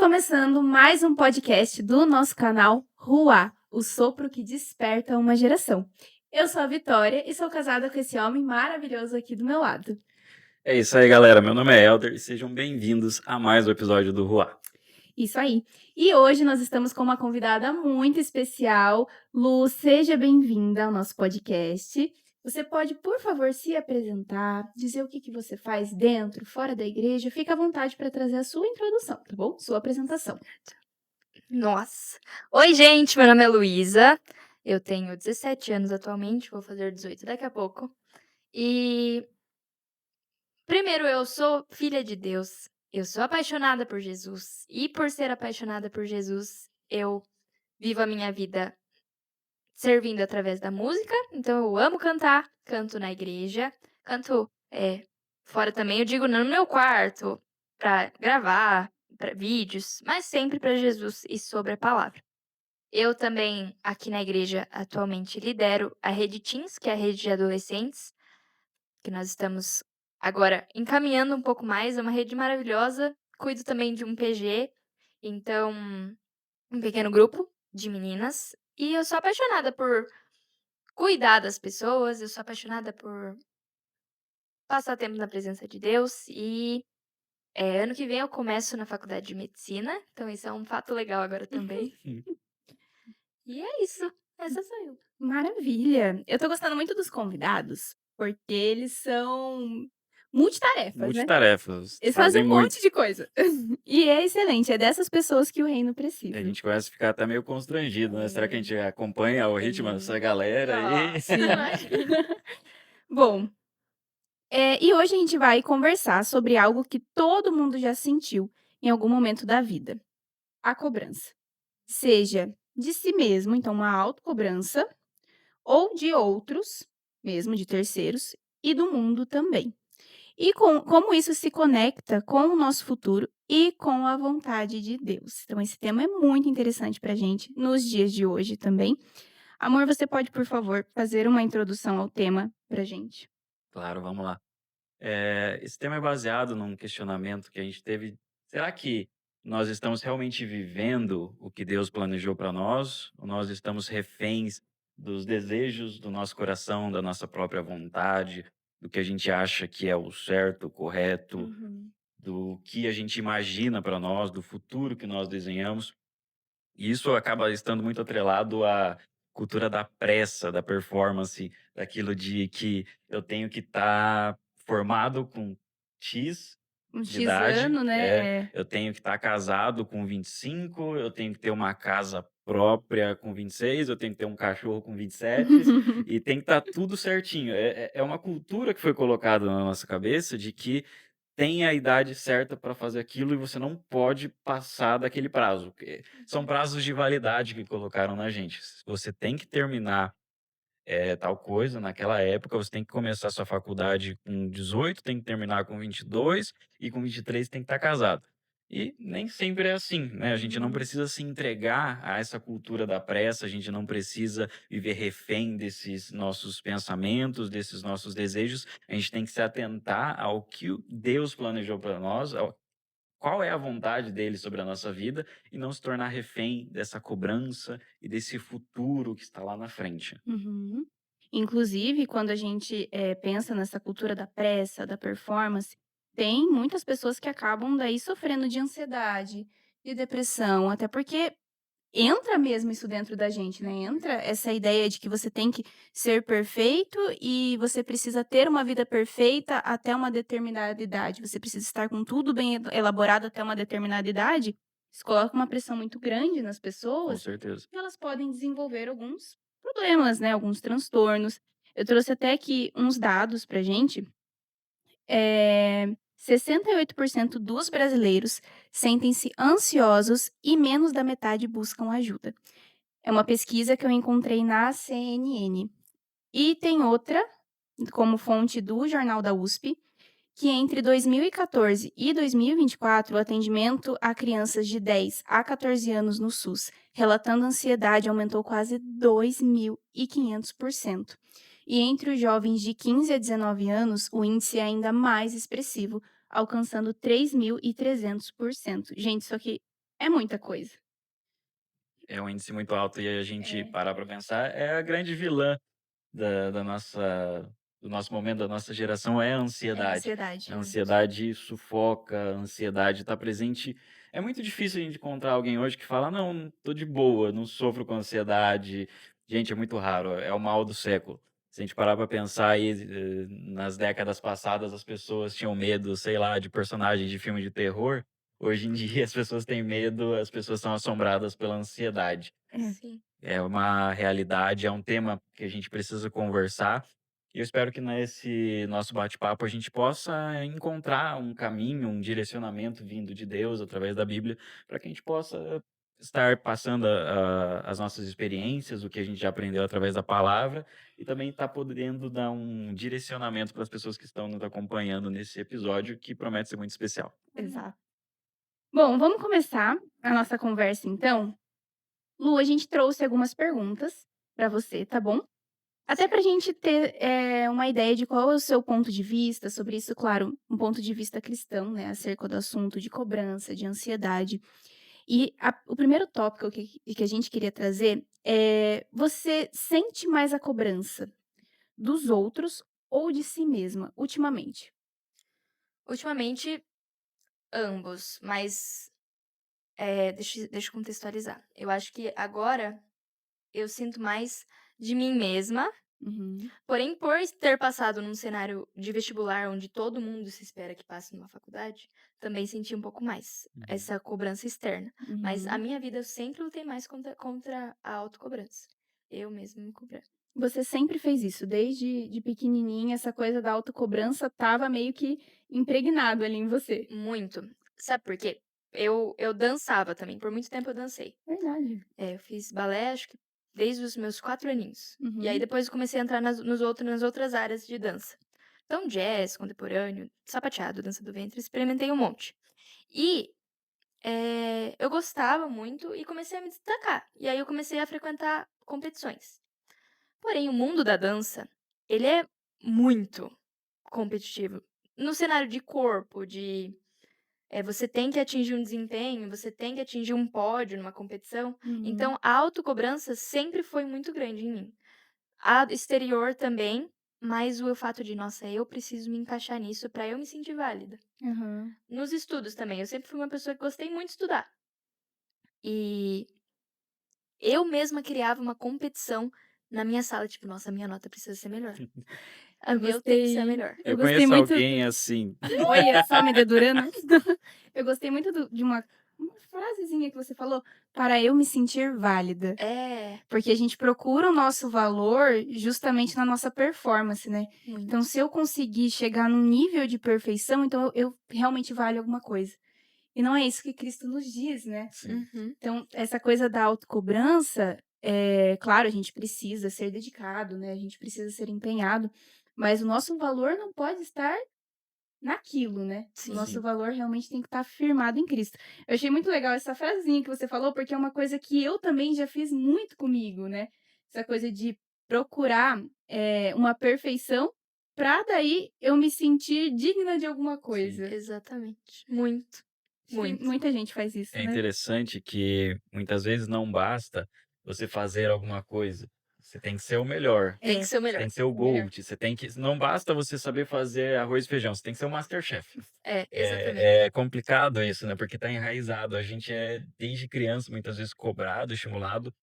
começando mais um podcast do nosso canal Ruá, o sopro que desperta uma geração. Eu sou a Vitória e sou casada com esse homem maravilhoso aqui do meu lado. É isso aí, galera. Meu nome é Elder e sejam bem-vindos a mais um episódio do Ruá. Isso aí. E hoje nós estamos com uma convidada muito especial. Lu, seja bem-vinda ao nosso podcast. Você pode, por favor, se apresentar, dizer o que você faz dentro, fora da igreja. Fica à vontade para trazer a sua introdução, tá bom? Sua apresentação. Nossa. Oi, gente, meu nome é Luísa. Eu tenho 17 anos atualmente, vou fazer 18 daqui a pouco. E primeiro, eu sou filha de Deus. Eu sou apaixonada por Jesus. E por ser apaixonada por Jesus, eu vivo a minha vida servindo através da música. Então eu amo cantar, canto na igreja, canto fora também, eu digo no meu quarto, pra gravar, pra vídeos, mas sempre para Jesus e sobre a palavra. Eu também, aqui na igreja, atualmente lidero a Rede Teens, que é a rede de adolescentes, que nós estamos agora encaminhando um pouco mais. É uma rede maravilhosa. Cuido também de um PG, então, um pequeno grupo de meninas. E eu sou apaixonada por cuidar das pessoas, eu sou apaixonada por passar tempo na presença de Deus. E ano que vem eu começo na faculdade de medicina, então isso é um fato legal agora também. E é isso. Essa sou eu. Maravilha! Eu tô gostando muito dos convidados, porque eles são multitarefas, né? Multitarefas, Eles fazem fazem um muito. monte de coisa. E é excelente, é dessas pessoas que o reino precisa. A gente começa a ficar até meio constrangido, né? Será que a gente acompanha o ritmo dessa galera aí? Nossa, Bom, e hoje a gente vai conversar sobre algo que todo mundo já sentiu em algum momento da vida: a cobrança. Seja de si mesmo, então uma autocobrança, ou de outros, mesmo de terceiros, e do mundo também. E como isso se conecta com o nosso futuro e com a vontade de Deus. Então, esse tema é muito interessante para a gente nos dias de hoje também. Amor, você pode, por favor, fazer uma introdução ao tema para gente? Claro, vamos lá. Esse tema é baseado num questionamento que a gente teve. Será que nós estamos realmente vivendo o que Deus planejou para nós? Ou nós estamos reféns dos desejos do nosso coração, da nossa própria vontade, do que a gente acha que é o certo, o correto, do que a gente imagina para nós, do futuro que nós desenhamos? E isso acaba estando muito atrelado à cultura da pressa, da performance, daquilo de que eu tenho que estar formado com X Um de X idade, ano, né? eu tenho que estar casado com 25, eu tenho que ter uma casa própria com 26, eu tenho que ter um cachorro com 27, e tem que estar tudo certinho. É uma cultura que foi colocada na nossa cabeça de que tem a idade certa para fazer aquilo e você não pode passar daquele prazo. São prazos de validade que colocaram na gente. Você tem que terminar tal coisa naquela época, você tem que começar sua faculdade com 18, tem que terminar com 22 e com 23 tem que estar casado. E nem sempre é assim, né? A gente não precisa se entregar a essa cultura da pressa, a gente não precisa viver refém desses nossos pensamentos, desses nossos desejos. A gente tem que se atentar ao que Deus planejou para nós, qual é a vontade dele sobre a nossa vida e não se tornar refém dessa cobrança e desse futuro que está lá na frente. Uhum. Inclusive, quando a gente pensa nessa cultura da pressa, da performance, tem muitas pessoas que acabam daí sofrendo de ansiedade, de depressão, até porque entra mesmo isso dentro da gente, né? Entra essa ideia de que você tem que ser perfeito e você precisa ter uma vida perfeita até uma determinada idade. Você precisa estar com tudo bem elaborado até uma determinada idade. Isso coloca uma pressão muito grande nas Com pessoas certeza. e elas podem desenvolver alguns problemas, né? Alguns transtornos. Eu trouxe até aqui uns dados pra gente. 68% dos brasileiros sentem-se ansiosos e menos da metade buscam ajuda. É uma pesquisa que eu encontrei na CNN. E tem outra, como fonte do Jornal da USP, que entre 2014 e 2024, o atendimento a crianças de 10 a 14 anos no SUS, relatando ansiedade, aumentou quase 2.500%. E entre os jovens de 15 a 19 anos, o índice é ainda mais expressivo, alcançando 3.300%. Gente, isso aqui É muita coisa. É um índice muito alto e a gente É, parar para pensar, é a grande vilã da nossa do nosso momento, da nossa geração, é a é a ansiedade. ansiedade. A Muito. ansiedade sufoca, a ansiedade está presente. É muito difícil a gente encontrar alguém hoje que fala: "Não, tô de boa, não sofro com ansiedade". Gente, é muito raro, é o mal do século. Se a gente parar para pensar aí, nas décadas passadas as pessoas tinham medo, sei lá, de personagens de filme de terror. Hoje em dia as pessoas têm medo, as pessoas são assombradas pela ansiedade. É, Sim. É uma realidade, é um tema que a gente precisa conversar. E eu espero que nesse nosso bate-papo a gente possa encontrar um caminho, um direcionamento vindo de Deus através da Bíblia, para que a gente possa estar passando as nossas experiências, o que a gente já aprendeu através da palavra, e também estar podendo dar um direcionamento para as pessoas que estão nos acompanhando nesse episódio, que promete ser muito especial. Amém. exato. Bom, vamos começar a nossa conversa então. Lu, a gente trouxe algumas perguntas para você, tá bom? Até para a Certo. gente ter uma ideia de qual é o seu ponto de vista sobre isso, claro, um ponto de vista cristão, né, acerca do assunto de cobrança, de ansiedade. E o primeiro tópico que a gente queria trazer é: você sente mais a cobrança dos outros ou de si mesma, ultimamente? Ultimamente, ambos, mas deixa eu contextualizar. Eu acho que agora eu sinto mais de mim mesma, Uhum, porém, por ter passado num cenário de vestibular onde todo mundo se espera que passe numa faculdade, também senti um pouco mais Uhum. essa cobrança externa. Mas a uhum. minha vida eu sempre lutei mais contra a autocobrança. Eu mesma me cobrar. Você sempre fez isso, desde de pequenininha, essa coisa da autocobrança estava meio que impregnado ali em você? Muito. Sabe por quê? Eu dançava também, por muito tempo eu dancei. Verdade. Eu fiz balé, acho que desde os meus 4 aninhos. E aí Uhum, depois eu comecei a entrar nas outras áreas de dança. Então jazz, contemporâneo, sapateado, dança do ventre, experimentei um monte. E, eu gostava muito e comecei a me destacar. E aí eu comecei a frequentar competições. Porém, o mundo da dança, ele é muito competitivo. No cenário de corpo, você tem que atingir um desempenho, você tem que atingir um pódio numa competição. uhum. Então, a autocobrança sempre foi muito grande em mim. A exterior também, mas o fato de, nossa, eu preciso me encaixar nisso pra eu me sentir válida. Aham. Nos estudos também, eu sempre fui uma pessoa que gostei muito de estudar. E eu mesma criava uma competição na minha sala, tipo, nossa, a minha nota precisa ser melhor. Eu Eu tenho que ser a gostei melhor. eu Eu gostei conheço muito alguém assim. olha só, me dedurando. Eu gostei muito de uma frasezinha que você falou: "Para eu me sentir válida", É, porque a gente procura o nosso valor justamente na nossa performance, né. Então muito. se eu conseguir chegar num nível de perfeição, então eu realmente valho alguma coisa. E não é isso que Cristo nos diz, né. Sim. Uhum. Então essa coisa da autocobrança, claro, a gente precisa ser dedicado, né, a gente precisa ser empenhado, mas o nosso valor não pode estar naquilo, né. O Sim. nosso Sim. valor realmente tem que estar firmado em Cristo. Eu achei muito legal essa frasinha que você falou, porque é uma coisa que eu também já fiz muito comigo, né. Essa coisa de procurar, uma perfeição, pra daí eu me sentir digna de alguma Sim. coisa. Exatamente. Muito, Acho que muito. muita gente faz isso, É né. interessante que muitas vezes não basta você fazer alguma coisa. Você tem que ser o melhor. Tem que É, ser o Você tem melhor. que ser o o melhor. GOAT. Você tem que. Não basta você saber fazer arroz e feijão. Você tem que ser o MasterChef. É, exatamente. É complicado isso, né? Porque tá enraizado. A gente é, desde criança, muitas vezes cobrado, estimulado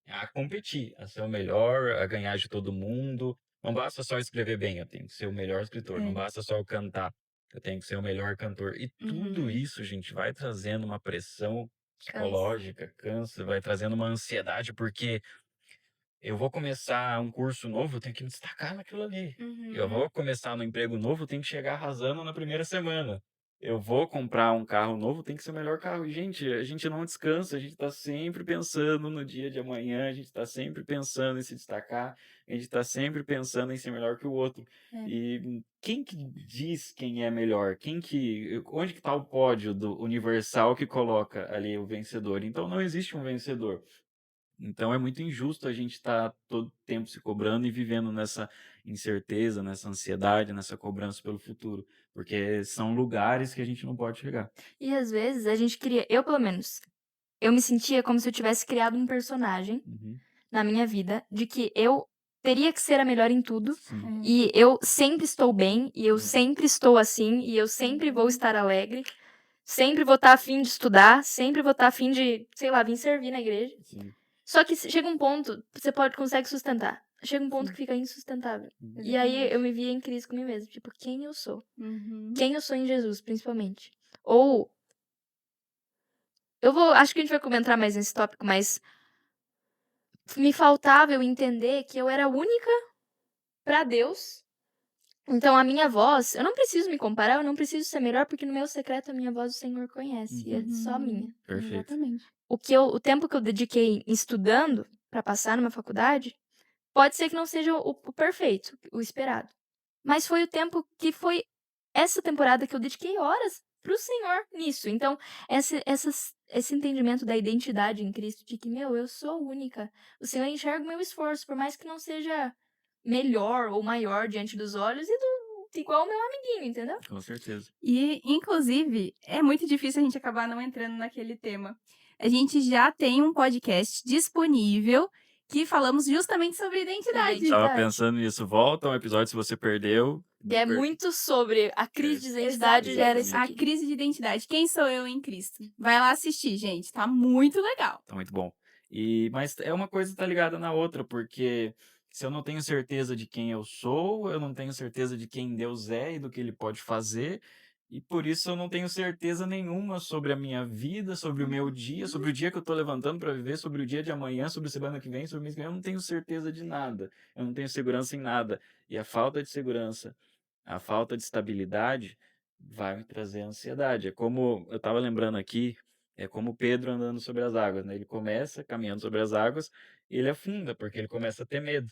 a competir, a ser o melhor, a ganhar de todo mundo. Não basta só escrever bem, eu tenho que ser o melhor escritor. Não É. basta só eu cantar, eu tenho que ser o melhor cantor. E tudo Uhum. isso, gente, vai trazendo uma pressão Cansa. psicológica, cansa, vai trazendo uma ansiedade, porque eu vou começar um curso novo, eu tenho que me destacar naquilo ali. Eu Uhum. vou começar no emprego novo, eu tenho que chegar arrasando na primeira semana. Eu vou comprar um carro novo, tem que ser o melhor carro. E, gente, a gente não descansa, a gente está sempre pensando no dia de amanhã, a gente está sempre pensando em se destacar, a gente está sempre pensando em ser melhor que o outro. É. E quem que diz quem é melhor? Onde que está o pódio do universal que coloca ali o vencedor? Então não existe um vencedor. Então é muito injusto a gente estar todo tempo se cobrando e vivendo nessa incerteza, nessa ansiedade, nessa cobrança pelo futuro, porque são lugares que a gente não pode chegar. E às vezes a gente cria, eu pelo menos, eu me sentia como se eu tivesse criado um personagem Uhum. na minha vida, de que eu teria que ser a melhor em tudo, Sim. e eu sempre estou bem, e eu Uhum. sempre estou assim, e eu sempre vou estar alegre, sempre vou estar a fim de estudar, sempre vou estar a fim de, sei lá, vir servir na igreja. Sim. Só que chega um ponto, você consegue sustentar. Chega um ponto que fica insustentável. Uhum. E aí eu me via em crise comigo mesmo, tipo, quem eu sou? Uhum. Quem eu sou em Jesus, principalmente. Ou, acho que a gente vai comentar mais nesse tópico, mas me faltava eu entender que eu era única pra Deus. Então a minha voz, eu não preciso me comparar, eu não preciso ser melhor, porque no meu secreto a minha voz o Senhor conhece, e é só minha. Perfeito. Exatamente. O tempo que eu dediquei estudando pra passar numa faculdade, pode ser que não seja o perfeito, o esperado. Mas foi o tempo que foi essa temporada que eu dediquei horas pro Senhor nisso. Então, esse entendimento da identidade em Cristo, de que, eu sou única. O Senhor enxerga o meu esforço, por mais que não seja melhor ou maior diante dos olhos, igual o meu amiguinho, entendeu? Com certeza. E, inclusive, é muito difícil a gente acabar não entrando naquele tema. A gente já tem um podcast disponível que falamos justamente sobre identidade. Tava Verdade. pensando nisso. Volta um episódio se você perdeu. E é muito sobre a crise de identidade, já era isso A aqui. crise de identidade. Quem sou eu em Cristo? Vai lá assistir, gente. Tá muito legal. Tá muito bom. Mas é uma coisa que tá ligada na outra, porque se eu não tenho certeza de quem eu sou, eu não tenho certeza de quem Deus é e do que Ele pode fazer, e por isso eu não tenho certeza nenhuma sobre a minha vida, sobre o meu dia, sobre o dia que eu tô levantando para viver, sobre o dia de amanhã, sobre a semana que vem, sobre o mês que vem. Eu não tenho certeza de nada. Eu não tenho segurança em nada. E a falta de segurança, a falta de estabilidade vai me trazer ansiedade. É como eu tava lembrando aqui, é como Pedro andando sobre as águas, né? Ele começa caminhando sobre as águas e ele afunda, porque ele começa a ter medo.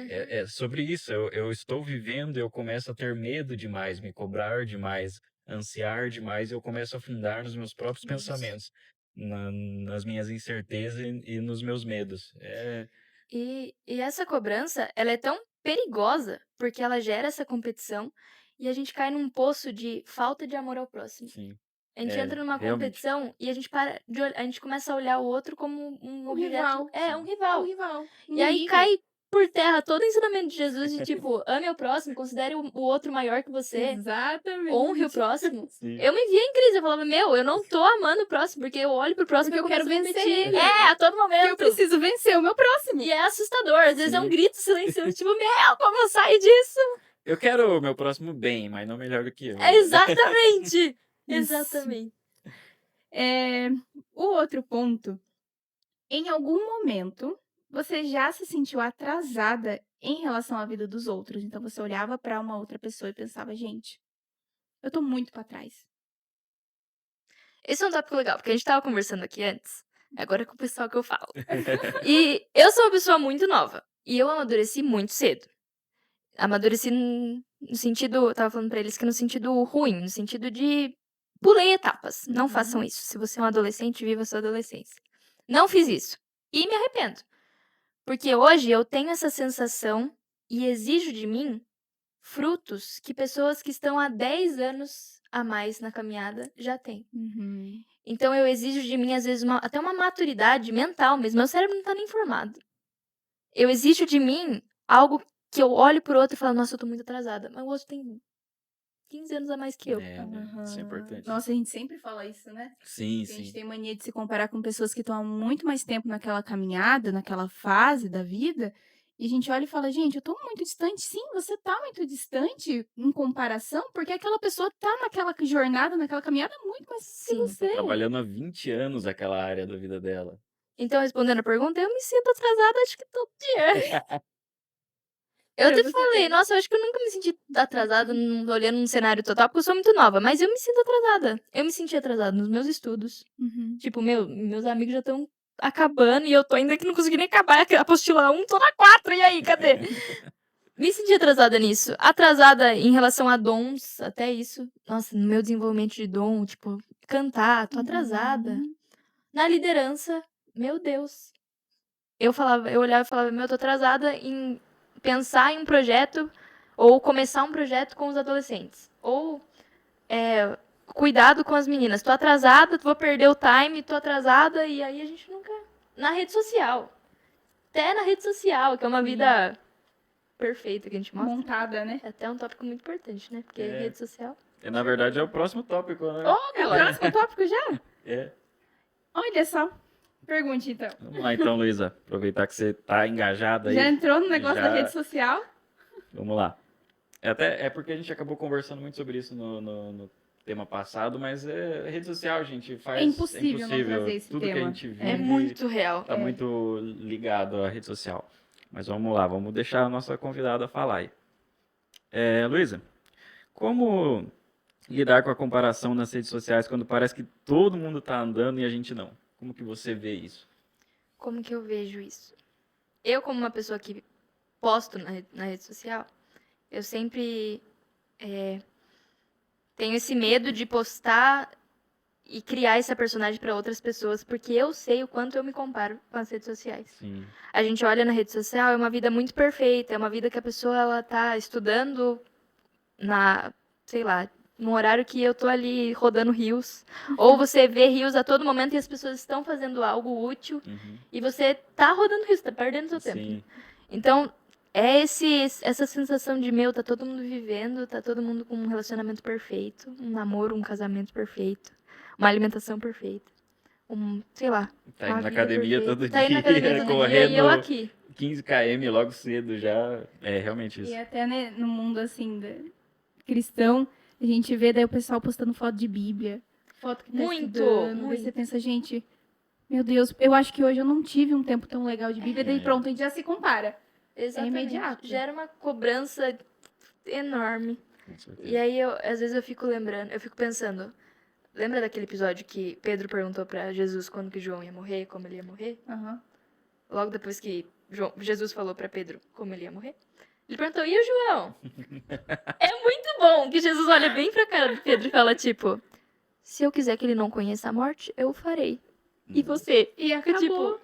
É sobre isso, eu estou vivendo, eu começo a ter medo demais, me cobrar demais, ansiar demais, eu começo a afundar nos meus próprios pensamentos, nas minhas incertezas e nos meus medos. E essa cobrança, ela é tão perigosa, porque ela gera essa competição, e a gente cai num poço de falta de amor ao próximo. Sim, A gente entra numa realmente. competição e a gente a gente começa a olhar o outro como um Um objeto. rival. É, um rival. Um rival. E aí cai por terra todo o ensinamento de Jesus de tipo, ame o próximo, considere o outro maior que você, Exatamente. honre o próximo. Sim. Eu me via em crise, eu falava, eu não tô amando o próximo, porque eu olho pro próximo Porque e eu quero começo a vencer competir. ele. É, a todo momento. Eu preciso vencer o meu próximo. E é assustador, às vezes é um Sim. grito silencioso, tipo, como eu saio disso? Eu quero o meu próximo bem, mas não melhor do que eu. É exatamente. Isso. Exatamente. O outro ponto, em algum momento, você já se sentiu atrasada em relação à vida dos outros. Então, você olhava para uma outra pessoa e pensava, gente, eu tô muito para trás. Esse é um tópico legal, porque a gente tava conversando aqui antes, agora é com o pessoal que eu falo. E eu sou uma pessoa muito nova, e eu amadureci muito cedo. Amadureci no sentido, eu tava falando pra eles que no sentido ruim, no sentido de pulei etapas. Não Uhum. façam isso. Se você é um adolescente, viva a sua adolescência. Não fiz isso. E me arrependo. Porque hoje eu tenho essa sensação e exijo de mim frutos que pessoas que estão há 10 anos a mais na caminhada já têm. Uhum. Então eu exijo de mim, às vezes, até uma maturidade mental mesmo. Meu cérebro não tá nem formado. Eu exijo de mim algo que eu olho pro outro e falo, nossa, eu tô muito atrasada. Mas o outro tem 15 anos a mais que eu. Isso é importante. Nossa, a gente sempre fala isso, né? Sim, Que a gente sim. tem mania de se comparar com pessoas que estão há muito mais tempo naquela caminhada, naquela fase da vida. E a gente olha e fala, gente, eu tô muito distante. Sim, você tá muito distante em comparação, porque aquela pessoa tá naquela jornada, naquela caminhada muito mais que Sim. você. Trabalhando há 20 anos aquela área da vida dela. Então, respondendo a pergunta, eu me sinto atrasada, acho que todo dia. Eu Pra até você falei, ver. nossa, eu acho que eu nunca me senti atrasada olhando um cenário total, porque eu sou muito nova, mas eu me sinto atrasada. Eu me senti atrasada nos meus estudos. Uhum. Tipo, meus amigos já estão acabando e eu tô ainda que não consegui nem acabar a apostila 1, tô na 4, e aí, cadê? Me senti atrasada nisso. Atrasada em relação a dons, até isso. Nossa, no meu desenvolvimento de dom, tipo, cantar, tô atrasada. Uhum. Na liderança, meu Deus. Eu olhava e falava, tô atrasada em pensar em um projeto ou começar um projeto com os adolescentes. Ou cuidado com as meninas. Tô atrasada, vou perder o time, tô atrasada, e aí a gente nunca... Na rede social. Até na rede social, que é uma Sim. vida perfeita que a gente mostra. Montada, né? É até um tópico muito importante, né? Porque É. rede social... E, na verdade, é o próximo tópico, né? Oh, É o glória! próximo tópico já? É. Olha só. Pergunte, então. Vamos lá, então, Luísa. Aproveitar que você tá engajada aí. Já entrou no negócio da Já. rede social? Vamos lá. É porque a gente acabou conversando muito sobre isso no tema passado, mas rede social, gente, faz... É impossível não trazer esse Tudo que a tema. gente vive É muito real. tá muito ligado à rede social. Mas vamos lá, vamos deixar a nossa convidada falar aí. Luísa, como lidar com a comparação nas redes sociais quando parece que todo mundo tá andando e a gente não? Como que você vê isso? Como que eu vejo isso? Eu, como uma pessoa que posto na rede social, eu sempre tenho esse medo de postar e criar essa personagem para outras pessoas, porque eu sei o quanto eu me comparo com as redes sociais. Sim. A gente olha na rede social, é uma vida muito perfeita, é uma vida que a pessoa ela tá estudando sei lá, no horário que eu tô ali rodando rios, ou você vê rios a todo momento e as pessoas estão fazendo algo útil e você tá rodando rios, tá perdendo seu tempo. Sim. Então, essa sensação de, tá todo mundo vivendo, tá todo mundo com um relacionamento perfeito, um namoro, um casamento perfeito, uma alimentação perfeita, sei lá. Tá indo uma na vida academia perfeita. todo Tá indo na academia dia, todo dia correndo e eu aqui. 15 km logo cedo já. É realmente isso. E até, né, no mundo, assim, cristão, a gente vê daí o pessoal postando foto de Bíblia, foto que tá estudando. Daí muito. você pensa, gente, meu Deus, eu acho que hoje eu não tive um tempo tão legal de Bíblia. Daí pronto, a gente já se compara. Exatamente. imediato. Gera uma cobrança enorme. Com certeza. E aí, às vezes eu fico pensando, lembra daquele episódio que Pedro perguntou pra Jesus quando que João ia morrer, como ele ia morrer? Aham. Logo depois que Jesus falou pra Pedro como ele ia morrer, ele perguntou, e o João? É muito bom que Jesus olha bem pra cara do Pedro e fala, tipo, se eu quiser que ele não conheça a morte, eu o farei. E você? E acabou.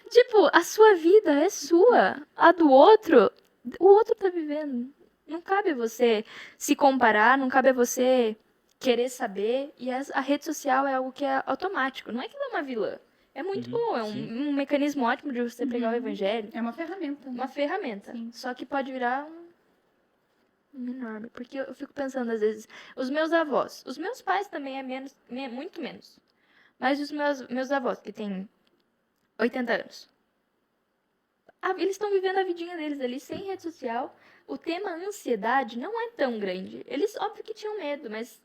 Tipo, a sua vida é sua. A do outro, o outro tá vivendo. Não cabe a você se comparar, não cabe a você querer saber. E a rede social é algo que é automático. Não é que ela é uma vilã. É muito bom, é um mecanismo ótimo de você pregar o evangelho. É uma ferramenta. Uma ferramenta. Sim. Só que pode virar um enorme. Porque eu fico pensando, às vezes, os meus avós. Os meus pais também é muito menos. Mas os meus avós, que têm 80 anos. Eles estão vivendo a vidinha deles ali, sem rede social. O tema ansiedade não é tão grande. Eles, óbvio que tinham medo, mas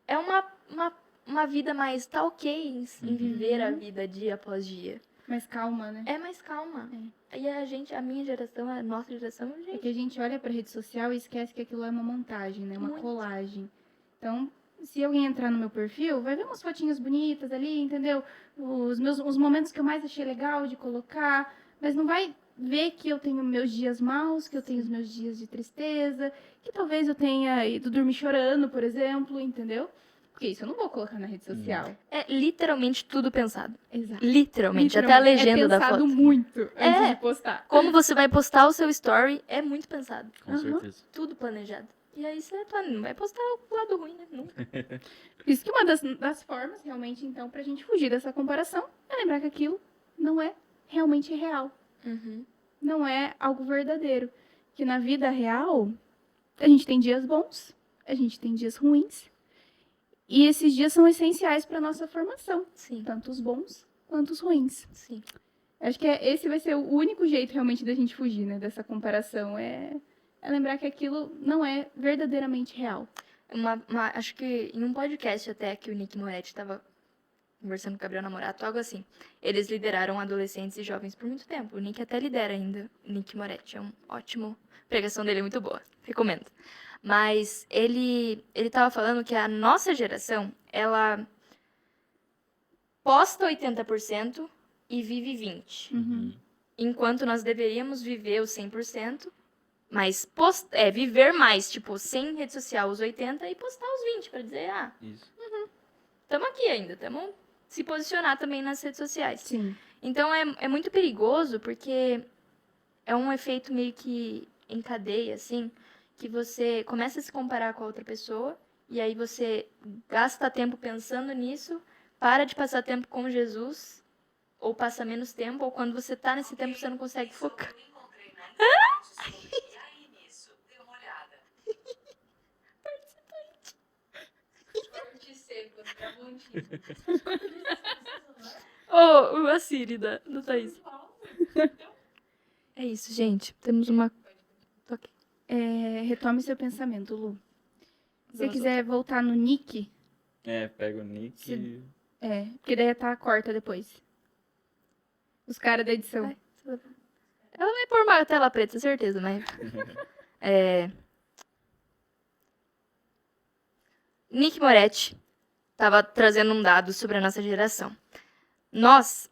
é uma vida mais... Tá ok em viver a vida dia após dia. Mas calma, né? É mais calma. E a minha geração, a nossa geração, É gente... que a gente olha pra rede social e esquece que aquilo é uma montagem, né? Uma Muito. colagem. Então, se alguém entrar no meu perfil, vai ver umas fotinhas bonitas ali, entendeu? Os momentos que eu mais achei legal de colocar, mas não vai ver que eu tenho meus dias maus, que eu tenho os meus dias de tristeza, que talvez eu tenha ido dormir chorando, por exemplo, entendeu? Porque isso eu não vou colocar na rede social. É literalmente tudo pensado. Exato. Até a legenda da É pensado foto. muito antes de postar. Como você vai postar o seu story é muito pensado. Com certeza. Tudo planejado. E aí você não vai postar o lado ruim, né? Nunca. Por isso que uma das formas, realmente, então, pra gente fugir dessa comparação, é lembrar que aquilo não é realmente real. Não é algo verdadeiro. Que na vida real, a gente tem dias bons, a gente tem dias ruins, e esses dias são essenciais para nossa formação. Sim. Tanto os bons quanto os ruins. Sim. Acho que esse vai ser o único jeito realmente da gente fugir, né, dessa comparação. É lembrar que aquilo não é verdadeiramente real. Acho que em um podcast até que o Nick Moretti estava conversando com o Gabriel Namorato, algo assim. Eles lideraram adolescentes e jovens por muito tempo. O Nick até lidera ainda. O Nick Moretti é um ótimo... A pregação dele é muito boa. Recomendo. Mas ele estava falando que a nossa geração, ela posta 80% e vive 20%. Enquanto nós deveríamos viver os 100%, mas viver mais, tipo, sem rede social os 80% e postar os 20% para dizer, Isso. estamos aqui ainda, estamos se posicionar também nas redes sociais. Sim. Então é muito perigoso porque é um efeito meio que em cadeia, assim, que você começa a se comparar com a outra pessoa e aí você gasta tempo pensando nisso, para de passar tempo com Jesus, ou passa menos tempo, ou quando você tá nesse tempo você não consegue focar. Ô, a Siri do Thaís. É isso, gente. Temos uma... Ok. Retome seu pensamento, Lu. Se você Vamos quiser voltar no Nick, Pega o nick. Se- porque daí tá corta depois. Os caras da edição. Ai. Ela vai pôr uma tela preta, certeza, mas... Nick Moretti estava trazendo um dado sobre a nossa geração. Nós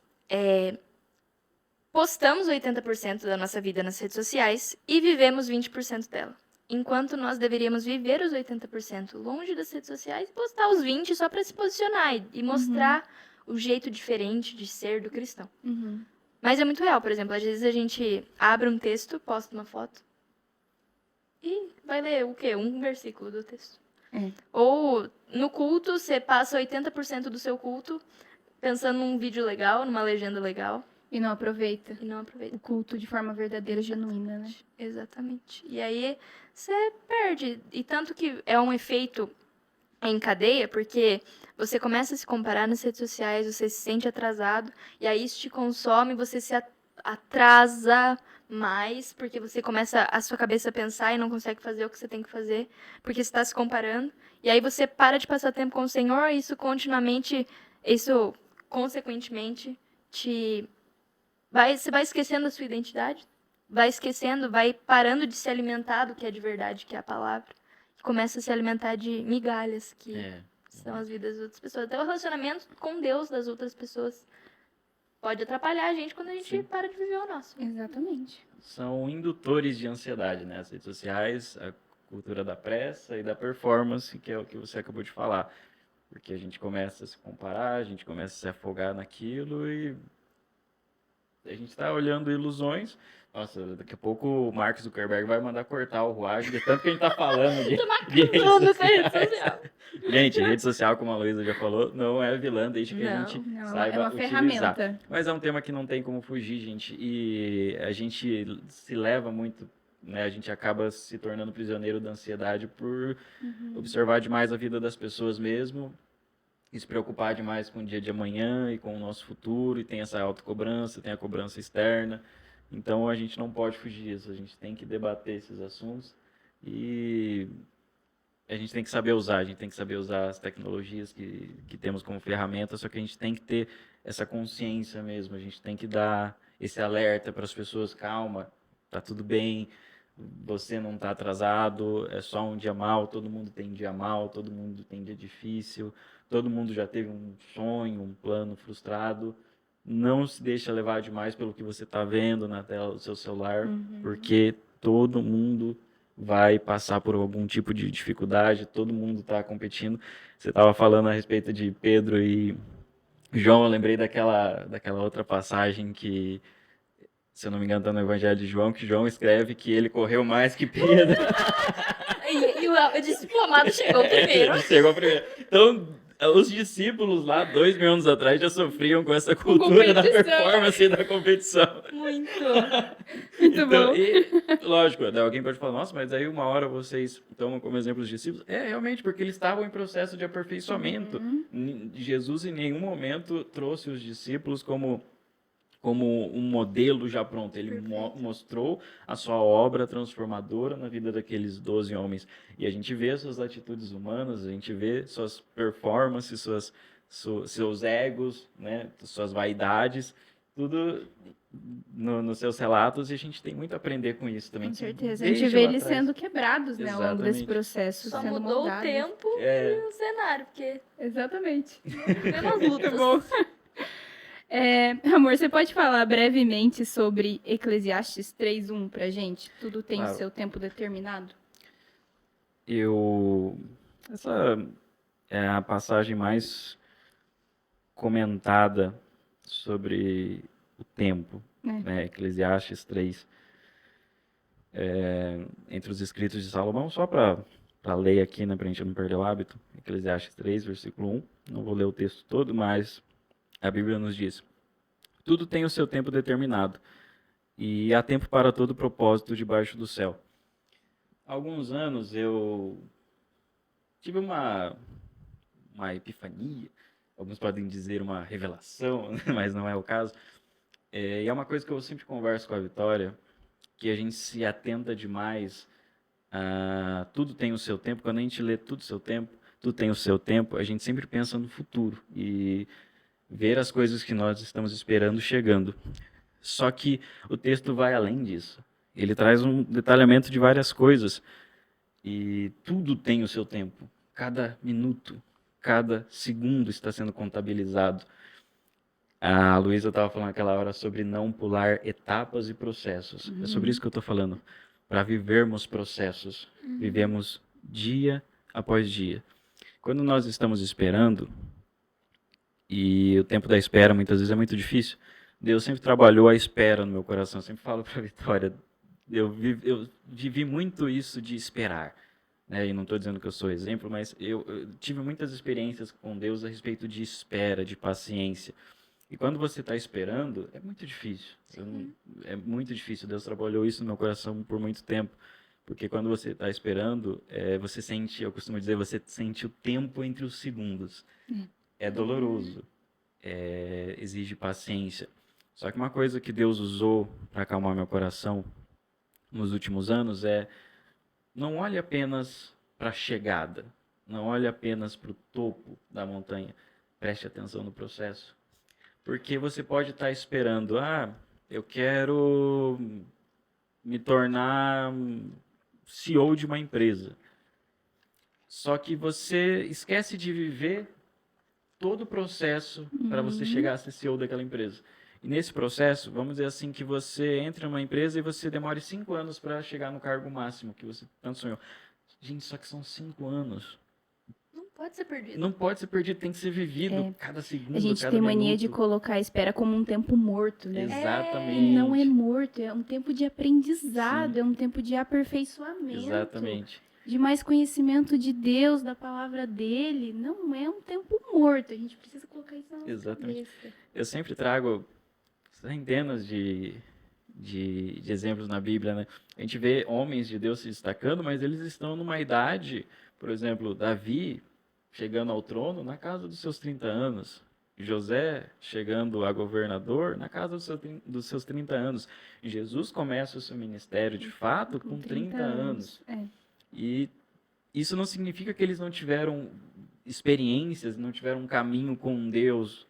postamos 80% da nossa vida nas redes sociais e vivemos 20% dela. Enquanto nós deveríamos viver os 80% longe das redes sociais e postar os 20% só para se posicionar e mostrar o jeito diferente de ser do cristão. Uhum. Mas é muito real, por exemplo, às vezes a gente abre um texto, posta uma foto e vai ler o quê? Um versículo do texto. Ou no culto, você passa 80% do seu culto pensando num vídeo legal, numa legenda legal. E não aproveita E não aproveita. o culto de forma verdadeira, genuína, né? Exatamente. E aí você perde. E tanto que é um efeito em cadeia, porque você começa a se comparar nas redes sociais, você se sente atrasado, e aí isso te consome, você se atrasa mais, porque você começa a sua cabeça a pensar e não consegue fazer o que você tem que fazer, porque você está se comparando. E aí você para de passar tempo com o Senhor, e isso consequentemente, você vai esquecendo a sua identidade, vai esquecendo, vai parando de se alimentar do que é de verdade, que é a palavra. Começa a se alimentar de migalhas, que são as vidas das outras pessoas. Até o relacionamento com Deus das outras pessoas pode atrapalhar a gente quando a gente para de viver o nosso. Exatamente. São indutores de ansiedade, né? As redes sociais, a cultura da pressa e da performance, que é o que você acabou de falar. Porque a gente começa a se comparar, a gente começa a se afogar naquilo e a gente está olhando ilusões. Nossa, daqui a pouco o Mark Zuckerberg vai mandar cortar o Ruage, de tanto que a gente está falando de redes sociais. Gente, rede social, como a Luísa já falou, não é vilã, desde que a gente saiba é uma utilizar. ferramenta. Mas é um tema que não tem como fugir, gente. E a gente se leva muito, né? A gente acaba se tornando prisioneiro da ansiedade por observar demais a vida das pessoas mesmo. E se preocupar demais com o dia de amanhã e com o nosso futuro, e tem essa autocobrança, tem a cobrança externa. Então a gente não pode fugir disso, a gente tem que debater esses assuntos e a gente tem que saber usar, a gente tem que saber usar as tecnologias que temos como ferramenta, só que a gente tem que ter essa consciência mesmo, a gente tem que dar esse alerta para as pessoas, calma, tá tudo bem, você não está atrasado, é só um dia mal, todo mundo tem dia mal, todo mundo tem dia difícil, todo mundo já teve um sonho, um plano frustrado. Não se deixa levar demais pelo que você está vendo na tela do seu celular, porque todo mundo vai passar por algum tipo de dificuldade, todo mundo está competindo. Você estava falando a respeito de Pedro e João, eu lembrei daquela outra passagem que, se eu não me engano, está no Evangelho de João, que João escreve que ele correu mais que Pedro. E o diplomado chegou primeiro. Chegou primeiro. Então, os discípulos lá, 2000 anos atrás, já sofriam com essa cultura da performance e da competição. Muito Então, bom. E, lógico, alguém pode falar, nossa, mas aí uma hora vocês tomam como exemplo os discípulos. Realmente, porque eles estavam em processo de aperfeiçoamento. Jesus em nenhum momento trouxe os discípulos como um modelo já pronto. Ele mostrou a sua obra transformadora na vida daqueles 12 homens. E a gente vê suas atitudes humanas, a gente vê suas performances, seus egos, né, suas vaidades, tudo nos seus relatos, e a gente tem muito a aprender com isso também. Com certeza. A gente vê eles sendo quebrados, né, ao longo desse Exatamente. processo. Só sendo mudou moldados. o tempo e o cenário, porque Exatamente. mesmas lutas. Muito bom. Amor, você pode falar brevemente sobre Eclesiastes 3:1 pra gente? Tudo tem o seu tempo determinado? Essa é a passagem mais comentada sobre o tempo, né? Eclesiastes 3. Entre os escritos de Salomão, só para para ler aqui, né, para a gente não perder o hábito. Eclesiastes 3, versículo 1. Não vou ler o texto todo, mas a Bíblia nos diz: tudo tem o seu tempo determinado, e há tempo para todo propósito debaixo do céu. Há alguns anos eu tive uma epifania, alguns podem dizer uma revelação, mas não é o caso. E é uma coisa que eu sempre converso com a Vitória, que a gente se atenta demais a tudo tem o seu tempo. Quando a gente lê tudo seu tempo, tudo tem o seu tempo, a gente sempre pensa no futuro e ver as coisas que nós estamos esperando chegando. Só que o texto vai além disso. Ele traz um detalhamento de várias coisas e tudo tem o seu tempo. Cada minuto, cada segundo está sendo contabilizado. A Luísa estava falando naquela hora sobre não pular etapas e processos. É sobre isso que eu estou falando. Para vivermos processos. Vivemos dia após dia. Quando nós estamos esperando, e o tempo da espera muitas vezes é muito difícil, Deus sempre trabalhou a espera no meu coração. Eu sempre falo para a Vitória, eu vivi muito isso de esperar. Né? E não estou dizendo que eu sou exemplo, mas eu tive muitas experiências com Deus a respeito de espera, de paciência. E quando você está esperando, é muito difícil. É muito difícil. Deus trabalhou isso no meu coração por muito tempo. Porque quando você está esperando, você sente, eu costumo dizer, você sente o tempo entre os segundos. É doloroso. Exige paciência. Só que uma coisa que Deus usou para acalmar meu coração nos últimos anos não olhe apenas para a chegada. Não olhe apenas para o topo da montanha. Preste atenção no processo. Porque você pode estar esperando, eu quero me tornar CEO de uma empresa. Só que você esquece de viver todo o processo para você chegar a ser CEO daquela empresa. E nesse processo, vamos dizer assim, que você entra numa empresa e você demore 5 anos para chegar no cargo máximo que você tanto sonhou. Gente, só que são 5 anos. Não pode ser perdido. Não pode ser perdido, tem que ser vivido cada segundo, A gente cada tem mania minuto. de colocar a espera como um tempo morto, né? Exatamente. E não é morto, é um tempo de aprendizado, é um tempo de aperfeiçoamento. Exatamente. De mais conhecimento de Deus, da palavra dele. Não é um tempo morto. A gente precisa colocar isso na nossa Exatamente. cabeça. Eu sempre trago centenas de exemplos na Bíblia, né? A gente vê homens de Deus se destacando, mas eles estão numa idade, por exemplo, Davi chegando ao trono na casa dos seus 30 anos. José chegando a governador na casa dos seus 30 anos. Jesus começa o seu ministério, de fato, com 30 anos. E isso não significa que eles não tiveram experiências, não tiveram um caminho com Deus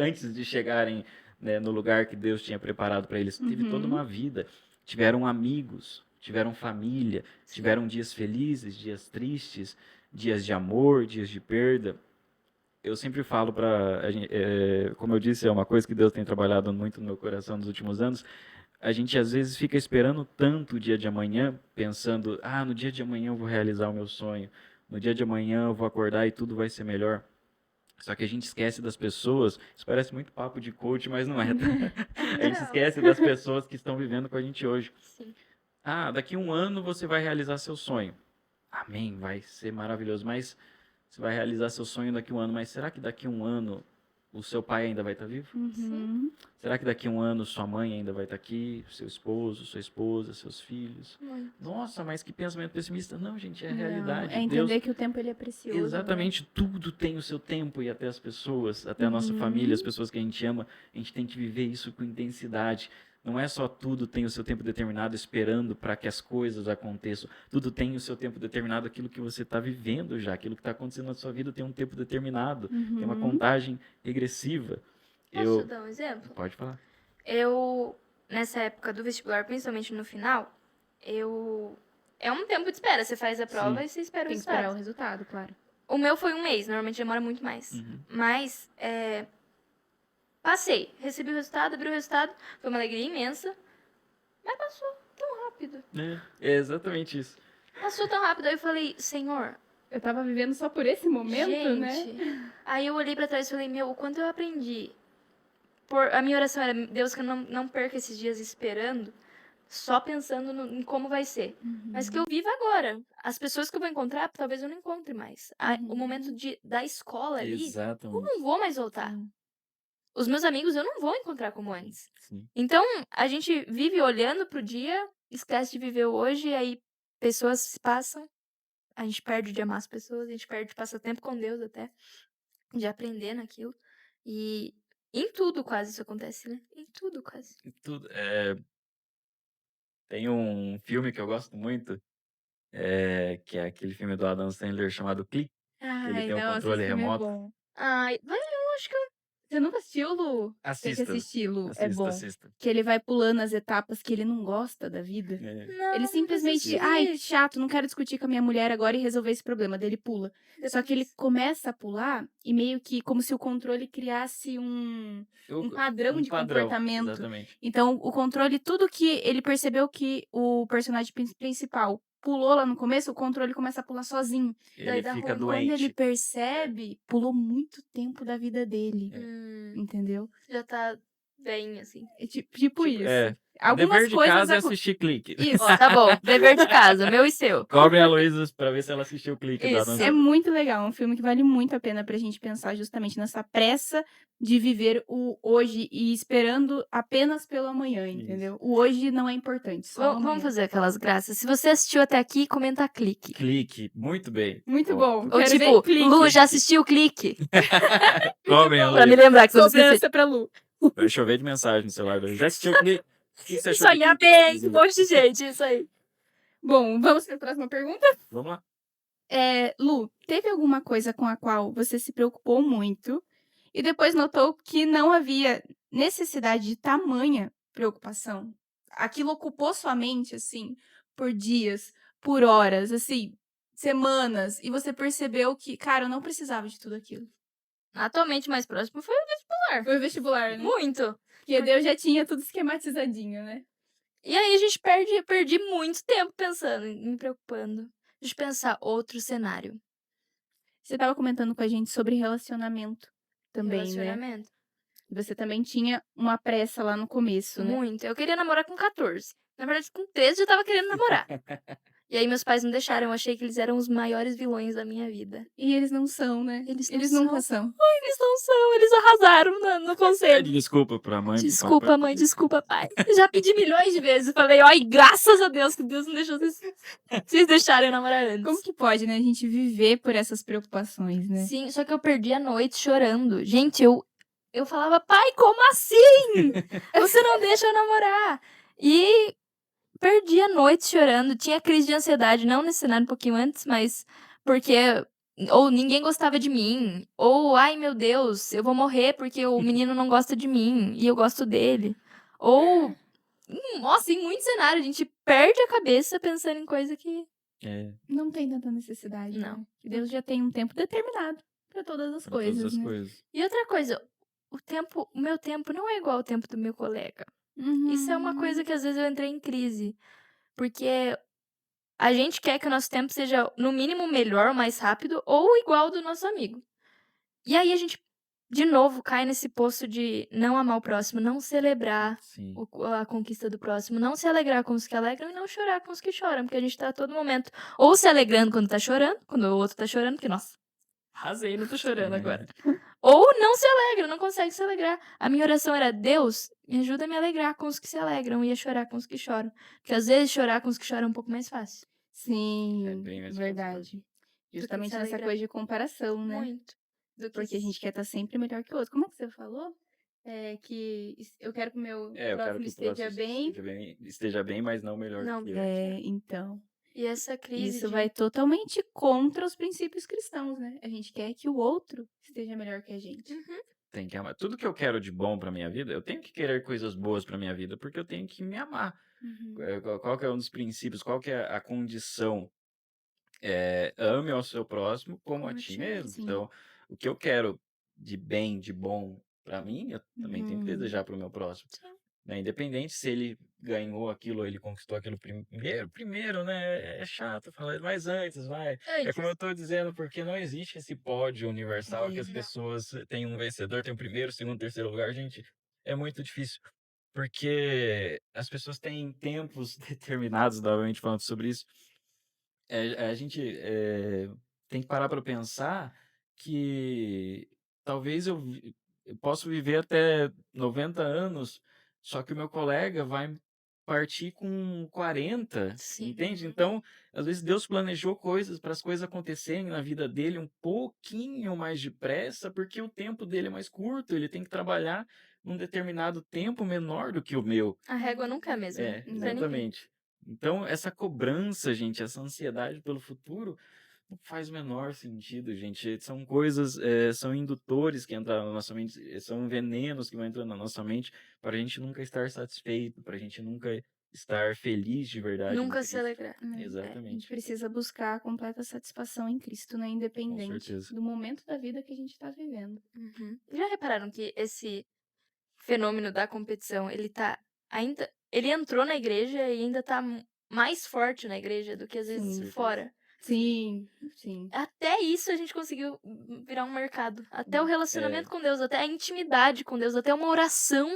antes de chegarem, né, no lugar que Deus tinha preparado para eles. Teve toda uma vida. Tiveram amigos, tiveram família, tiveram dias felizes, dias tristes, dias de amor, dias de perda. Eu sempre falo como eu disse, é uma coisa que Deus tem trabalhado muito no meu coração nos últimos anos. A gente às vezes fica esperando tanto o dia de amanhã, pensando, no dia de amanhã eu vou realizar o meu sonho, no dia de amanhã eu vou acordar e tudo vai ser melhor. Só que a gente esquece das pessoas, isso parece muito papo de coach, mas não é. A gente esquece das pessoas que estão vivendo com a gente hoje. Sim. Daqui a um ano você vai realizar seu sonho. Amém, vai ser maravilhoso, mas você vai realizar seu sonho daqui a um ano, mas será que daqui a um ano o seu pai ainda vai estar vivo? Será que daqui a um ano sua mãe ainda vai estar aqui? Seu esposo, sua esposa, seus filhos? Nossa, mas que pensamento pessimista. Não, gente, é a realidade. É entender que o tempo ele é precioso. Exatamente, tudo tem o seu tempo e até as pessoas, até a nossa família, as pessoas que a gente ama, a gente tem que viver isso com intensidade. Não é só tudo tem o seu tempo determinado esperando para que as coisas aconteçam. Tudo tem o seu tempo determinado, aquilo que você está vivendo já, aquilo que está acontecendo na sua vida tem um tempo determinado, tem uma contagem regressiva. Posso dar um exemplo? Pode falar. Nessa época do vestibular, principalmente no final, é um tempo de espera. Você faz a prova e você espera o Tem que resultado. esperar o resultado, claro. O meu foi um mês, normalmente demora muito mais. Mas, passei, recebi o resultado, abri o resultado, foi uma alegria imensa, mas passou tão rápido. É exatamente isso. Passou tão rápido, aí eu falei, Senhor... Eu tava vivendo só por esse momento, gente, né? Aí eu olhei pra trás e falei, o quanto eu aprendi. A minha oração era, Deus, que eu não perca esses dias esperando, só pensando em como vai ser. Mas que eu viva agora. As pessoas que eu vou encontrar, talvez eu não encontre mais. O momento da escola ali, eu Exatamente. não vou mais voltar. Sim. Os meus amigos eu não vou encontrar como antes. Sim. Então, a gente vive olhando pro dia, esquece de viver o hoje, e aí pessoas se passam, a gente perde de amar as pessoas, a gente perde de passar tempo com Deus até, de aprender naquilo. E em tudo quase isso acontece, né? Em tudo quase. Tudo. Tem um filme que eu gosto muito, que é aquele filme do Adam Sandler chamado Clique. Ele Ai, tem um nossa, controle esse filme é remoto. bom. Ai, mas eu acho que Você nunca assistiu, Lu? Tem que Assista, assistir, Lu. É assista, bom. assista. Que ele vai pulando as etapas que ele não gosta da vida. É. não. Ele simplesmente, ai, chato, não quero discutir com a minha mulher agora e resolver esse problema. Daí ele pula. Só que ele começa a pular e meio que como se o controle criasse um padrão de comportamento. Exatamente. Então, o controle, tudo que ele percebeu que o personagem principal pulou lá no começo, o controle começa a pular sozinho. Ele dá fica ruim. Quando ele doente. percebe, pulou muito tempo da vida dele. Entendeu? Já tá bem, assim. É tipo isso. Dever Algumas de coisas casa é assistir Clique. Isso. Ó, tá bom. Dever de casa, meu e seu. Cobrem a Luísa pra ver se ela assistiu o Clique da Isso. Adam É Sandler. muito legal, um filme que vale muito a pena pra gente pensar justamente nessa pressa de viver o hoje e esperando apenas pelo amanhã, entendeu? O hoje não é importante, só o amanhã. Vamos fazer aquelas graças. Se você assistiu até aqui, comenta clique. Clique, muito bem. Muito bom. Ou Quero ver tipo, Clique. Lu, já assistiu o clique? Cobrem a Pra me Luísa. lembrar que você não esqueci. Cobrança pra Lu. Vai chover de mensagem no celular. Já assistiu o Clique? O que você achou Isso do aí, Clique? amém. Um monte de gente, isso aí. Bom, vamos pra próxima pergunta? Vamos lá. Lu, teve alguma coisa com a qual você se preocupou muito e depois notou que não havia necessidade de tamanha preocupação? Aquilo ocupou sua mente, assim, por dias, por horas, assim, semanas, e você percebeu que, cara, eu não precisava de tudo aquilo. Atualmente, mais próximo foi o vestibular. Foi o vestibular, né? Muito. Porque Deus já tinha tudo esquematizadinho, né? E aí a gente perdi muito tempo pensando, me preocupando. Deixa eu pensar outro cenário. Você tava comentando com a gente sobre relacionamento também, né? Relacionamento. Você também tinha uma pressa lá no começo, né? Muito. Eu queria namorar com 14. Na verdade, com 13 eu já tava querendo namorar. E aí meus pais não deixaram. Eu achei que eles eram os maiores vilões da minha vida. E eles não são, né? Eles nunca são. Eles não são. Eles arrasaram no conselho. Pede desculpa pra mãe. pro Desculpa, papai. mãe, desculpa, pai. Eu já pedi milhões de vezes. Falei, ai, graças a Deus que Deus não deixou vocês deixarem eu namorar antes. Como que pode, né? A gente viver por essas preocupações, né? Sim, só que eu perdi a noite chorando. Gente, eu falava, pai, como assim? Você não deixa eu namorar. E perdi a noite chorando. Tinha crise de ansiedade, não nesse cenário um pouquinho antes, mas porque ou ninguém gostava de mim, ou ai meu Deus, eu vou morrer porque o menino não gosta de mim e eu gosto dele. Ou nossa, em muitos cenários a gente perde a cabeça pensando em coisa que Não tem tanta necessidade, Não. né? Que Deus já tem um tempo determinado pra todas as Pra coisas, todas as né? coisas. E outra coisa, o meu tempo não é igual ao tempo do meu colega. Isso é uma coisa que às vezes eu entrei em crise. Porque a gente quer que o nosso tempo seja, no mínimo, melhor, mais rápido, ou igual ao do nosso amigo. E aí a gente, de novo, cai nesse poço de não amar o próximo, não celebrar Sim. a conquista do próximo, não se alegrar com os que alegram e não chorar com os que choram. Porque a gente tá a todo momento ou se alegrando quando tá chorando, quando o outro tá chorando, porque, nossa, arrasei, não tô chorando agora. Ou não se alegra, não consegue se alegrar. A minha oração era, Deus, me ajuda a me alegrar com os que se alegram e a chorar com os que choram. Porque às vezes chorar com os que choram é um pouco mais fácil. Sim, É bem mais verdade. Justamente se nessa alegrar. coisa de comparação, né? Muito. Porque a gente quer estar sempre melhor que o outro. Como é que você falou? Que eu quero que o meu Eu quero próximo que o esteja próximo bem. esteja bem, mas não melhor Não, que eu. Então. E essa crise Isso de... vai totalmente contra os princípios cristãos, né? A gente quer que o outro esteja melhor que a gente. Tem que amar. Tudo que eu quero de bom pra minha vida, eu tenho que querer coisas boas pra minha vida, porque eu tenho que me amar. Qual que é um dos princípios? Qual que é a condição? Ame ao seu próximo como a ti mesmo. sim. Então, o que eu quero de bem, de bom pra mim, eu também tenho que desejar pro meu próximo. Sim. Né? Independente se ele ganhou aquilo ou ele conquistou aquilo primeiro, né? É chato falar, mas antes, vai. É como eu tô dizendo, porque não existe esse pódio universal que as Não. pessoas têm um vencedor, tem o primeiro, segundo, terceiro lugar. Gente, é muito difícil. porque as pessoas têm tempos determinados, novamente falando sobre isso. A gente tem que parar para pensar que talvez eu posso viver até 90 anos, só que o meu colega vai partir com 40, Sim. entende? Então, às vezes Deus planejou coisas para as coisas acontecerem na vida dele um pouquinho mais depressa, porque o tempo dele é mais curto, ele tem que trabalhar num determinado tempo menor do que o meu. A régua nunca é a mesma. É, Pra ninguém. exatamente. Então, essa cobrança, gente, essa ansiedade pelo futuro não faz o menor sentido, gente. São coisas, são indutores que entram na nossa mente, são venenos que vão entrando na nossa mente para a gente nunca estar satisfeito, para a gente nunca estar feliz de verdade em Nunca se Cristo. alegrar. A gente Exatamente, precisa buscar a completa satisfação em Cristo, né? com Independente certeza. do momento da vida que a gente tá vivendo. Uhum. Já repararam que esse fenômeno da competição, ele tá ainda... Ele entrou na igreja e ainda tá mais forte na igreja do que às vezes Sim. fora. Sim, sim. Até isso a gente conseguiu virar um mercado. Até o É, relacionamento com Deus, até a intimidade com Deus, até uma oração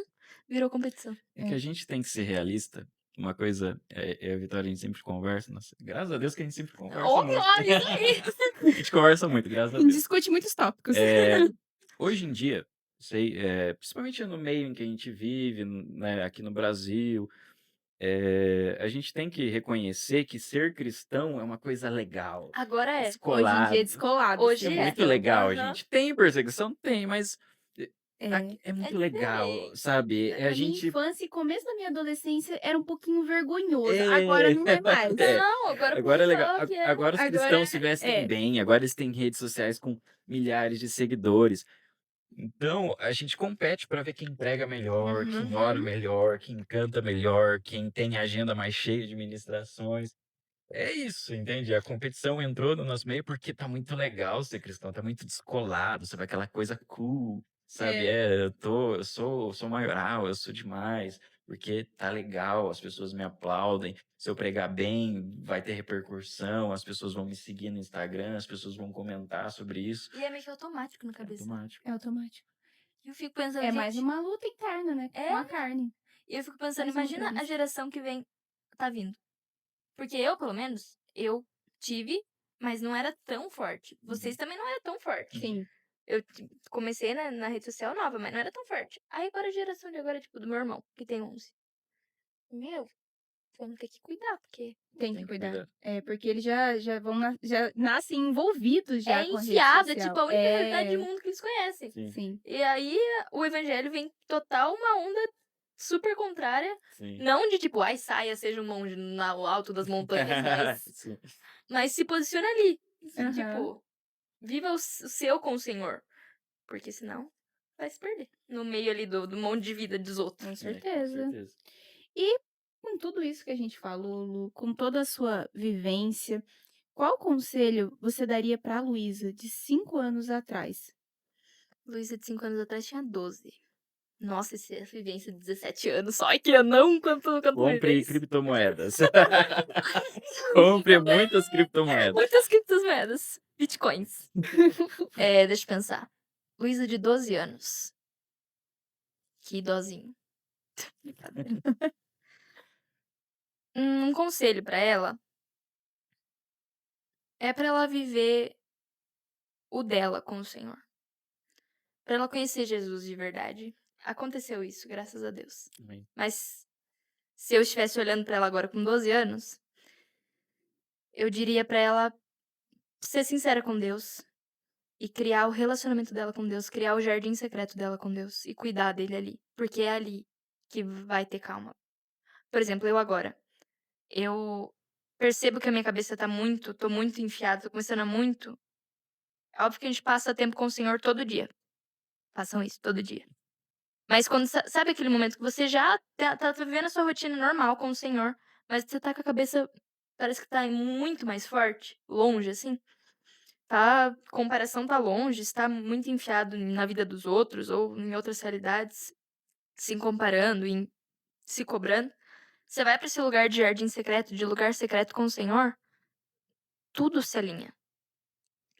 virou competição. é que a gente tem que ser realista. Uma coisa, eu e a Vitória, a gente sempre conversa. Nossa, graças a Deus que a gente sempre conversa Oh, muito. glória, isso aí! A gente conversa muito, graças a A gente Deus. discute muitos tópicos. Hoje em dia, sei, principalmente no meio em que a gente vive, né, aqui no Brasil, a gente tem que reconhecer que ser cristão é uma coisa legal, Agora é. Hoje em dia é descolado. descolado. Hoje É sim. é. muito legal, Aham. gente. Tem perseguição? Tem, mas É. é muito legal, diferente. sabe? Na A minha gente. infância e começo da minha adolescência era um pouquinho vergonhoso. É, Agora não é mais. é. Não, agora o Agora é povo legal. fala que é. Agora os Agora cristãos se vestem é. bem, agora eles têm redes sociais com milhares de seguidores. Então, a gente compete para ver quem prega melhor, quem ora Uhum. melhor, quem canta melhor, quem tem a agenda mais cheia de ministrações. É isso, entende? A competição entrou no nosso meio porque tá muito legal ser cristão, tá muito descolado, sabe? Aquela coisa cool, sabe? Eu sou maioral, eu sou demais, porque tá legal, as pessoas me aplaudem. Se eu pregar bem, vai ter repercussão, as pessoas vão me seguir no Instagram, as pessoas vão comentar sobre isso. E é meio que automático na É cabeça. automático. É automático. E eu fico pensando, É mais gente, uma luta interna, né? É. Com a carne. e eu fico pensando, mais uma imagina a premissa. geração que vem, tá vindo. Porque eu, pelo menos, eu tive, mas não era tão forte. Vocês também não era tão forte. Sim. Eu comecei na rede social nova, mas não era tão forte. Aí agora a geração de agora, tipo, do meu irmão, que tem 11. Meu, vamos ter que cuidar, porque Tem Tem que que cuidar. cuidar. É, porque eles já vão já nascem envolvidos já é com a rede enfiado, é social. tipo a única realidade do mundo que eles conhecem. Sim, Sim. E aí o evangelho vem total uma onda super contrária. sim. Não de tipo, ai, saia, seja um monge no alto das montanhas, Sim. mas se posiciona ali. Assim, Aham. tipo, viva o seu com o Senhor. Porque senão vai se perder. No meio ali do monte de vida dos outros. Com Com certeza. certeza. Com tudo isso que a gente falou, Lu, com toda a sua vivência, qual conselho você daria para a Luísa de 5 anos atrás? Luísa de 5 anos atrás tinha 12. Nossa, essa vivência de 17 anos. Ai, que anão, quanto Compre vivência. criptomoedas. Compre muitas criptomoedas. Muitas criptomoedas. Bitcoins. Deixa eu pensar. Luísa de 12 anos. Que idosinho. Um conselho pra ela é pra ela viver o dela com o Senhor. Pra ela conhecer Jesus de verdade. Aconteceu isso, graças a Deus. Amém. Mas se eu estivesse olhando pra ela agora com 12 anos, eu diria pra ela ser sincera com Deus e criar o relacionamento dela com Deus, criar o jardim secreto dela com Deus e cuidar dele ali, porque é ali que vai ter calma. Por exemplo, eu agora, eu percebo que a minha cabeça tô muito enfiada, tô começando a muito. É óbvio que a gente passa tempo com o Senhor todo dia. Façam isso todo dia. Mas quando, sabe aquele momento que você já tá vivendo a sua rotina normal com o Senhor, mas você tá com a cabeça, parece que tá muito mais forte, longe, assim? A comparação tá longe, está muito enfiado na vida dos outros ou em outras realidades, se comparando e se cobrando. Você vai pra esse lugar de jardim secreto, de lugar secreto com o Senhor, tudo se alinha.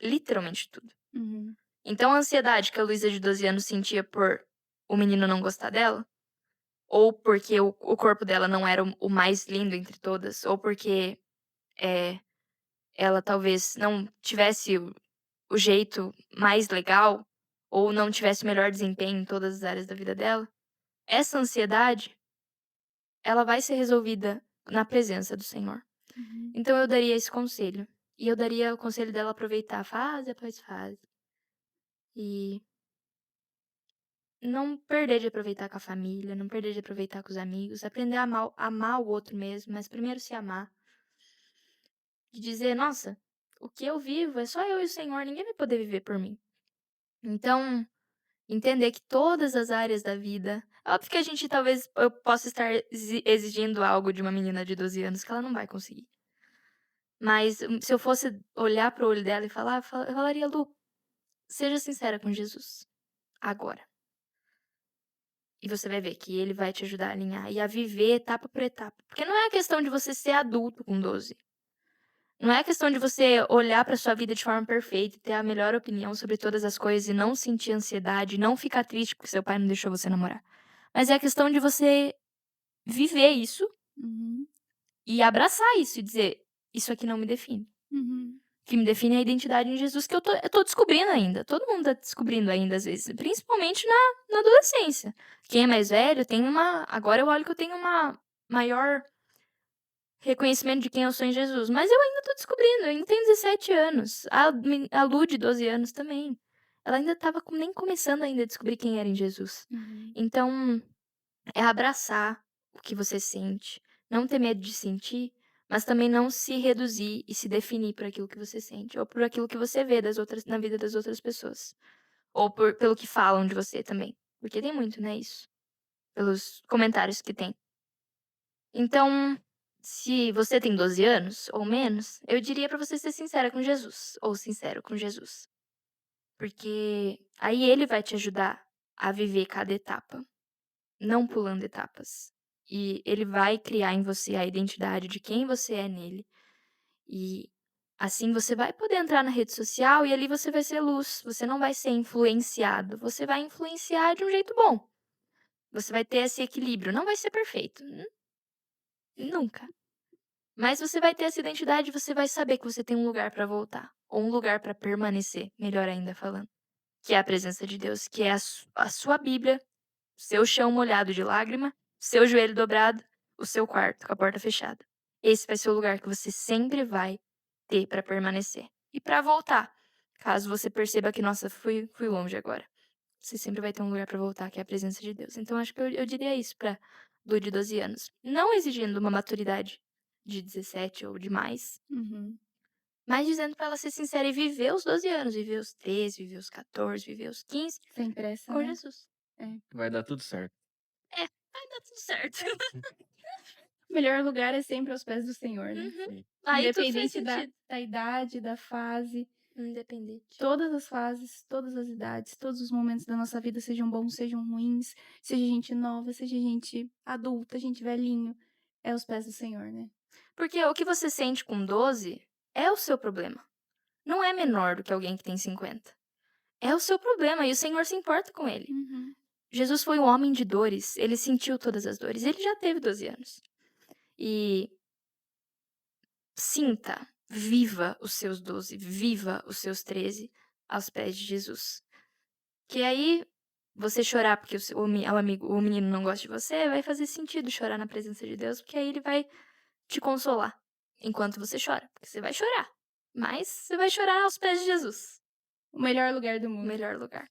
Literalmente tudo. Uhum. Então a ansiedade que a Luísa de 12 anos sentia por o menino não gostar dela, ou porque o corpo dela não era o mais lindo entre todas, ou porque ela talvez não tivesse o jeito mais legal, ou não tivesse o melhor desempenho em todas as áreas da vida dela, essa ansiedade, ela vai ser resolvida na presença do Senhor. Uhum. Então eu daria esse conselho. E eu daria o conselho dela aproveitar fase após fase. E não perder de aproveitar com a família, não perder de aproveitar com os amigos, aprender a amar o outro mesmo, mas primeiro se amar. De dizer, nossa, o que eu vivo é só eu e o Senhor, ninguém vai poder viver por mim. Então, entender que todas as áreas da vida. Óbvio que a gente talvez eu possa estar exigindo algo de uma menina de 12 anos que ela não vai conseguir. Mas se eu fosse olhar pro olho dela e falar, eu falaria, Lu, seja sincera com Jesus. Agora. E você vai ver que ele vai te ajudar a alinhar e a viver etapa por etapa. Porque não é a questão de você ser adulto com 12. Não é a questão de você olhar pra sua vida de forma perfeita e ter a melhor opinião sobre todas as coisas e não sentir ansiedade, não ficar triste porque seu pai não deixou você namorar. Mas é a questão de você viver isso Uhum. e abraçar isso e dizer: isso aqui não me define. Uhum. O que me define é a identidade em Jesus que eu tô descobrindo ainda. Todo mundo tá descobrindo ainda, às vezes. Principalmente na adolescência. Quem é mais velho tem uma. Agora eu olho que eu tenho uma maior reconhecimento de quem eu sou em Jesus. Mas eu ainda tô descobrindo. Eu ainda tenho 17 anos. A Lu, de 12 anos, também. Ela ainda tava nem começando ainda a descobrir quem era em Jesus. Uhum. Então, é abraçar o que você sente. Não ter medo de sentir, mas também não se reduzir e se definir por aquilo que você sente. Ou por aquilo que você vê na vida das outras pessoas. Ou pelo que falam de você também. Porque tem muito, né, isso. Pelos comentários que tem. Então, se você tem 12 anos ou menos, eu diria pra você ser sincera com Jesus. Ou sincero com Jesus. Porque aí ele vai te ajudar a viver cada etapa. Não pulando etapas. E ele vai criar em você a identidade de quem você é nele. E assim você vai poder entrar na rede social e ali você vai ser luz. Você não vai ser influenciado. Você vai influenciar de um jeito bom. Você vai ter esse equilíbrio. Não vai ser perfeito. Nunca. Mas você vai ter essa identidade e você vai saber que você tem um lugar pra voltar. Ou um lugar pra permanecer, melhor ainda falando. Que é a presença de Deus. Que é a sua Bíblia, seu chão molhado de lágrima, seu joelho dobrado, o seu quarto com a porta fechada. Esse vai ser o lugar que você sempre vai ter pra permanecer. E pra voltar, caso você perceba que, nossa, fui longe agora. Você sempre vai ter um lugar pra voltar, que é a presença de Deus. Então, acho que eu diria isso pra Lu de 12 anos. Não exigindo uma maturidade de 17 ou de mais, Uhum. mas dizendo pra ela ser sincera e viver os 12 anos, viver os 13, viver os 14, viver os 15 Sem pressa, com né? Jesus. Vai dar tudo certo. Vai dar tudo certo. O melhor lugar é sempre aos pés do Senhor, né? Uhum. Sim. Aí tudo faz Independente sentido. da idade, da fase, Independente. todas as fases, todas as idades, todos os momentos da nossa vida, sejam bons, sejam ruins, seja gente nova, seja gente adulta, gente velhinho, é aos pés do Senhor, né? Porque o que você sente com 12 é o seu problema. Não é menor do que alguém que tem 50. É o seu problema e o Senhor se importa com ele. Uhum. Jesus foi um homem de dores, ele sentiu todas as dores. Ele já teve 12 anos. E sinta, viva os seus 12, viva os seus 13 aos pés de Jesus. Que aí você chorar porque o menino não gosta de você, vai fazer sentido chorar na presença de Deus, porque aí ele vai te consolar enquanto você chora. Porque você vai chorar, mas você vai chorar aos pés de Jesus. O melhor lugar do O mundo. melhor lugar.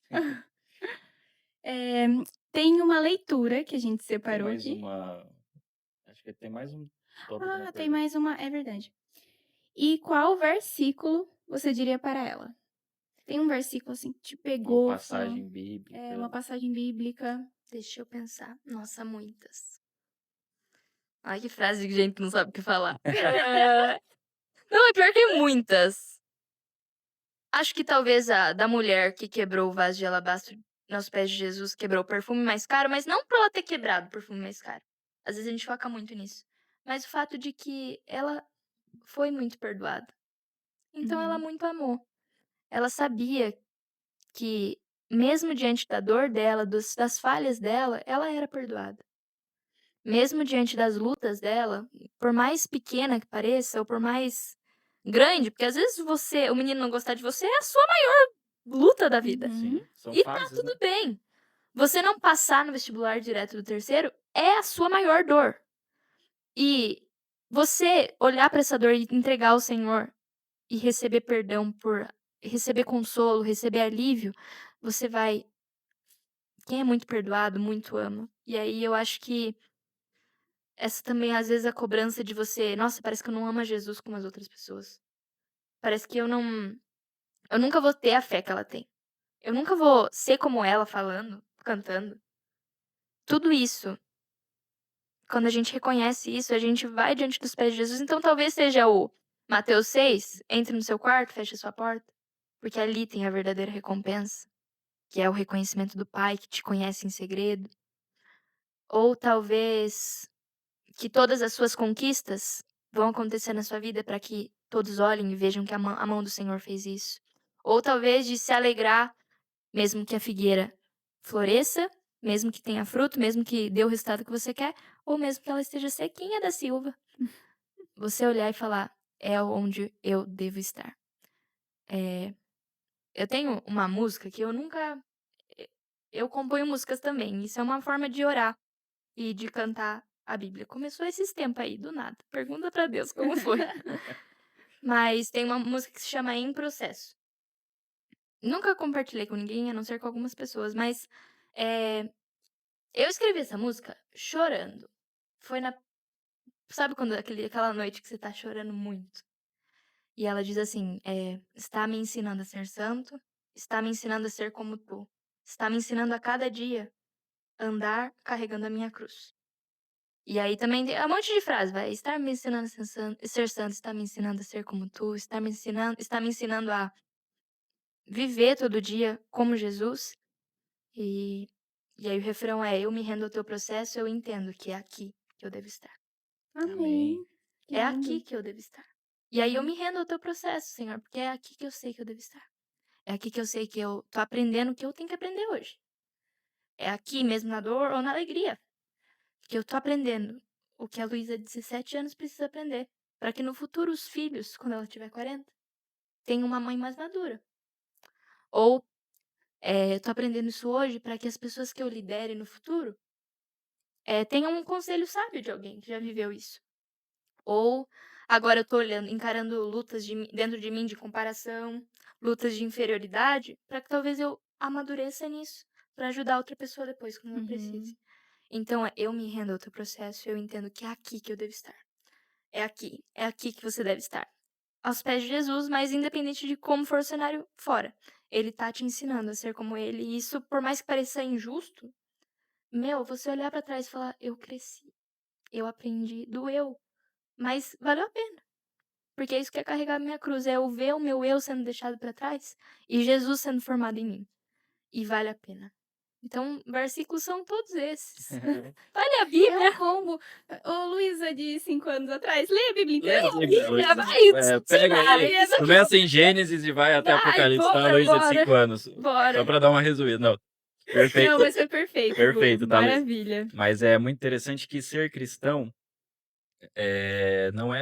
Tem uma leitura que a gente Tem separou mais aqui. uma. Acho que tem mais um tópico na Ah, tem pergunta. mais uma, é verdade. E qual versículo você diria para ela? Tem um versículo assim que te Uma pegou, passagem bíblica. é uma passagem bíblica. Deixa eu pensar. Nossa, muitas. Ai, que frase de gente que não sabe o que falar. Não, é pior que muitas. Acho que talvez a da mulher que quebrou o vaso de alabastro nos pés de Jesus quebrou o perfume mais caro, mas não por ela ter quebrado o perfume mais caro. Às vezes a gente foca muito nisso. Mas o fato de que ela foi muito perdoada. Então ela Uhum. muito amou. Ela sabia que, mesmo diante da dor dela, das falhas dela, ela era perdoada. mesmo diante das lutas dela, por mais pequena que pareça, ou por mais grande, porque às vezes o menino não gostar de você é a sua maior luta da vida. Uhum. Sim, são E tá fases, né? tudo bem. Você não passar no vestibular direto do terceiro é a sua maior dor. E você olhar para essa dor e entregar ao Senhor e receber perdão por receber consolo, receber alívio, você vai. Quem é muito perdoado, muito ama. E aí eu acho que essa também, às vezes, a cobrança de você, nossa, parece que eu não amo a Jesus como as outras pessoas. Parece que eu não. Eu nunca vou ter a fé que ela tem. Eu nunca vou ser como ela falando, cantando. Tudo isso, quando a gente reconhece isso, a gente vai diante dos pés de Jesus. Então talvez seja o Mateus 6, entre no seu quarto, feche a sua porta. Porque ali tem a verdadeira recompensa, que é o reconhecimento do Pai que te conhece em segredo. Ou talvez que todas as suas conquistas vão acontecer na sua vida para que todos olhem e vejam que a mão do Senhor fez isso. Ou talvez de se alegrar, mesmo que a figueira floresça, mesmo que tenha fruto, mesmo que dê o resultado que você quer, ou mesmo que ela esteja sequinha da silva. Você olhar e falar, é onde eu devo estar. Eu tenho uma música que eu nunca. Eu componho músicas também. Isso é uma forma de orar e de cantar a Bíblia. Começou esses tempos aí, do nada. Pergunta pra Deus como foi. Mas tem uma música que se chama Em Processo. Nunca compartilhei com ninguém, a não ser com algumas pessoas, mas eu escrevi essa música chorando. Foi na. Sabe quando aquela noite que você tá chorando muito? E ela diz assim: está me ensinando a ser santo, está me ensinando a ser como tu, está me ensinando a cada dia andar carregando a minha cruz. E aí também tem um monte de frase, vai. Estar me ensinando a ser santo, está me ensinando a ser como tu, está me ensinando a viver todo dia como Jesus. E, e aí o refrão é: eu me rendo ao teu processo, eu entendo que é aqui que eu devo estar. Amém. Que É lindo. aqui que eu devo estar. E aí eu me rendo ao teu processo, Senhor, porque é aqui que eu sei que eu devo estar. É aqui que eu sei que eu tô aprendendo o que eu tenho que aprender hoje. É aqui mesmo na dor ou na alegria que eu tô aprendendo o que a Luísa de 17 anos precisa aprender, para que no futuro os filhos, quando ela tiver 40, tenham uma mãe mais madura. Ou eu tô aprendendo isso hoje para que as pessoas que eu lidere no futuro tenham um conselho sábio de alguém que já viveu isso. Ou agora eu tô olhando, encarando lutas dentro de mim de comparação, lutas de inferioridade, para que talvez eu amadureça nisso, para ajudar outra pessoa depois quando ela precise. Então, eu me rendo ao teu processo, eu entendo que é aqui que eu devo estar. É aqui que você deve estar. Aos pés de Jesus, mas independente de como for o cenário fora. Ele tá te ensinando a ser como ele, e isso, por mais que pareça injusto, você olhar pra trás e falar, eu cresci, eu aprendi, doeu, mas valeu a pena. Porque é isso que é carregar a minha cruz, é eu ver o meu eu sendo deixado pra trás e Jesus sendo formado em mim. E vale a pena. Então, versículos são todos esses. Olha a É Bíblia. um combo. Ô, Luísa, de 5 anos atrás, lê a Bíblia Lê inteira. a Bíblia, Luísa. vai, Pega aí, vai. começa em Gênesis e vai até Vai, Apocalipse, tá, bora, Luísa, de bora. 5 anos. Bora. Só pra dar uma resumida. Não, Não, perfeito, mas foi perfeito, Lu. perfeito, tá, Luísa? Maravilha. Mas é muito interessante que ser cristão não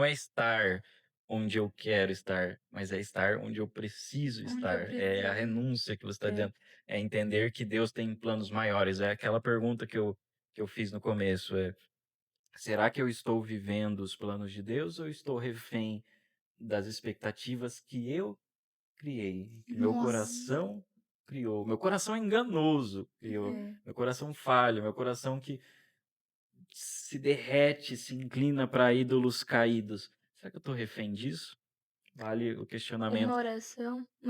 é estar onde eu quero estar, mas é estar onde eu preciso Onde eu estar. É a preciso. renúncia que você está É. dizendo. É entender que Deus tem planos maiores. É aquela pergunta que eu fiz no começo. Será que eu estou vivendo os planos de Deus ou estou refém das expectativas que eu criei, que meu Nossa. coração criou? Meu coração enganoso criou. É. Meu coração falho, meu coração que se derrete, se inclina para ídolos caídos. Será que eu estou refém disso? Vale o questionamento. Uma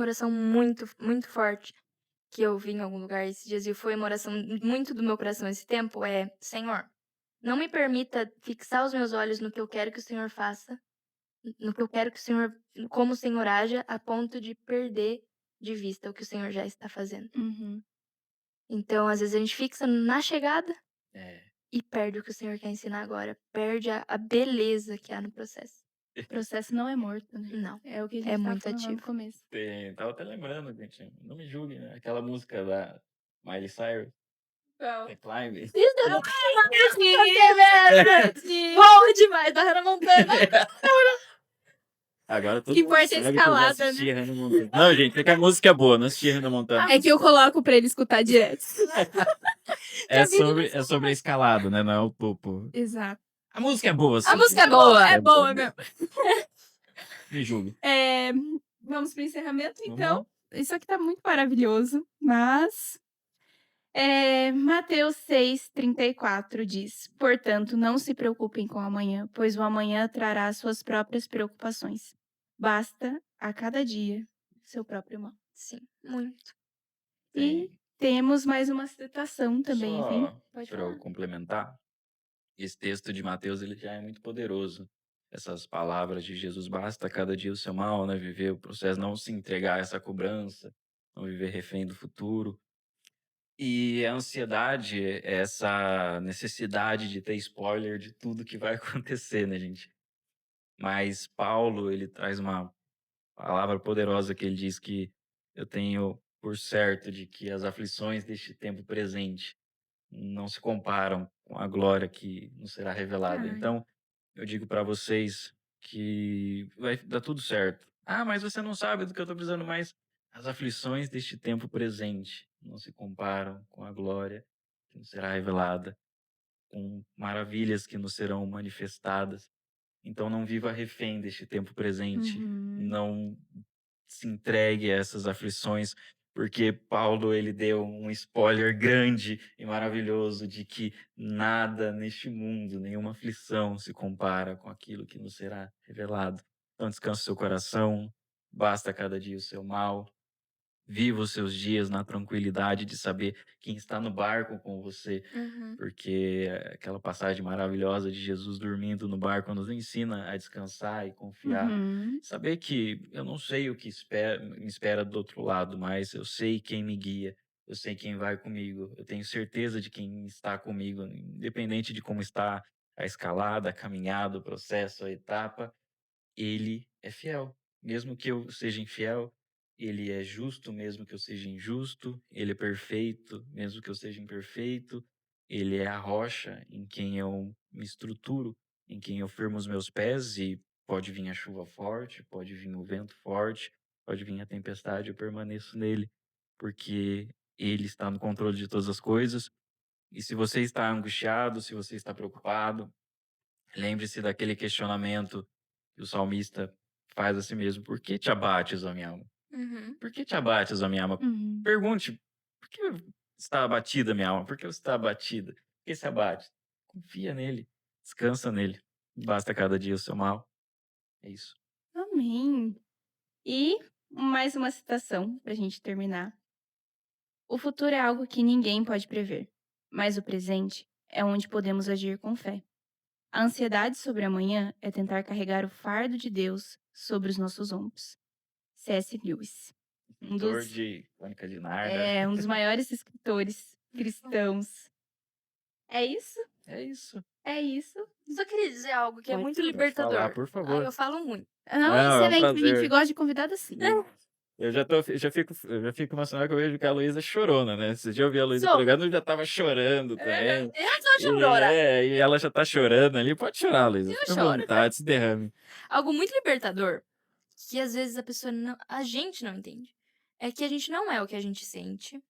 oração muito, muito forte que eu vi em algum lugar esses dias e foi uma oração muito do meu coração esse tempo Senhor, não me permita fixar os meus olhos no que eu quero que o Senhor faça, no que eu quero que o Senhor, como o Senhor haja, a ponto de perder de vista o que o Senhor já está fazendo. Uhum. Então, às vezes a gente fixa na chegada É, e perde o que o Senhor quer ensinar agora, perde a beleza que há no processo. O processo não é morto, né? Não, É o que a é gente tava muito falando lá no ativo. começo. tava até lembrando, gente. Não me julgue, né? Aquela música da Miley Cyrus. Qual? Climb. Isso deu Boa demais, da Hannah Montana. Agora todo Que mundo importa é sabe que eu já escalada, assisti Hannah Montana. Não, gente, é que a música é boa, não assisti Hannah Montana. É que eu coloco pra ele escutar direto. É sobre a escalada, né? Não é o topo. Exato. A música é boa, sim. A música é boa. É boa mesmo. Me julgue. Vamos pro encerramento, Vamos então. lá. Isso aqui tá muito maravilhoso, mas... Mateus 6,34 diz: Portanto, não se preocupem com o amanhã, pois o amanhã trará suas próprias preocupações. Basta a cada dia seu próprio mal. Sim, muito. E temos mais uma citação também, Vim. Só Pode para eu falar. complementar, esse texto de Mateus ele já é muito poderoso. Essas palavras de Jesus, basta a cada dia o seu mal, né? Viver o processo, não se entregar a essa cobrança, não viver refém do futuro. E a ansiedade é essa necessidade de ter spoiler de tudo que vai acontecer, né, gente? Mas Paulo, ele traz uma palavra poderosa que ele diz que eu tenho por certo de que as aflições deste tempo presente não se comparam com a glória que nos será revelada. Ai. Então, eu digo para vocês que vai dar tudo certo. Ah, mas você não sabe do que eu estou precisando mais. As aflições deste tempo presente não se comparam com a glória que nos será revelada, com maravilhas que nos serão manifestadas. Então, não viva refém deste tempo presente. Uhum. Não se entregue a essas aflições, porque Paulo ele deu um spoiler grande e maravilhoso de que nada neste mundo, nenhuma aflição se compara com aquilo que nos será revelado. Então descanse seu coração, basta cada dia o seu mal. Viva os seus dias na tranquilidade de saber quem está no barco com você, porque aquela passagem maravilhosa de Jesus dormindo no barco nos ensina a descansar e confiar. Uhum. Saber que eu não sei o que me espera do outro lado, mas eu sei quem me guia, eu sei quem vai comigo, eu tenho certeza de quem está comigo, independente de como está a escalada, a caminhada, o processo, a etapa, ele é fiel. Mesmo que eu seja infiel, ele é justo, mesmo que eu seja injusto, ele é perfeito, mesmo que eu seja imperfeito, ele é a rocha em quem eu me estruturo, em quem eu firmo os meus pés e pode vir a chuva forte, pode vir o vento forte, pode vir a tempestade, eu permaneço nele, porque ele está no controle de todas as coisas. E se você está angustiado, se você está preocupado, lembre-se daquele questionamento que o salmista faz a si mesmo: por que te abates, ó minha alma? Por que te abates, ó minha alma? Uhum. Pergunte: por que está abatida, minha alma? Por que você está abatida? Por que se abate? Confia nele, descansa nele. Basta cada dia o seu mal. É isso. Amém. E mais uma citação pra gente terminar. O futuro é algo que ninguém pode prever, mas o presente é onde podemos agir com fé. A ansiedade sobre amanhã é tentar carregar o fardo de Deus sobre os nossos ombros. C.S. Lewis. Autor de Crônica de Nárnia. É um dos maiores escritores cristãos. É isso? É isso. É isso. Só queria dizer algo que é Pode- muito Pode libertador. falar, por favor. Eu falo muito. Não, é um excelente. A gente prazer. gosta de convidado assim. Eu já fico emocionado que eu vejo que a Luísa chorona, né? Você já ouviu a Luísa Sou. pregando, eu já tava chorando também. Eu sou chorona. E ela já tá chorando ali. Pode chorar, Luísa. Eu Fica à choro. vontade, se derrame. Algo muito libertador que às vezes a gente não entende. É que a gente não é o que a gente sente.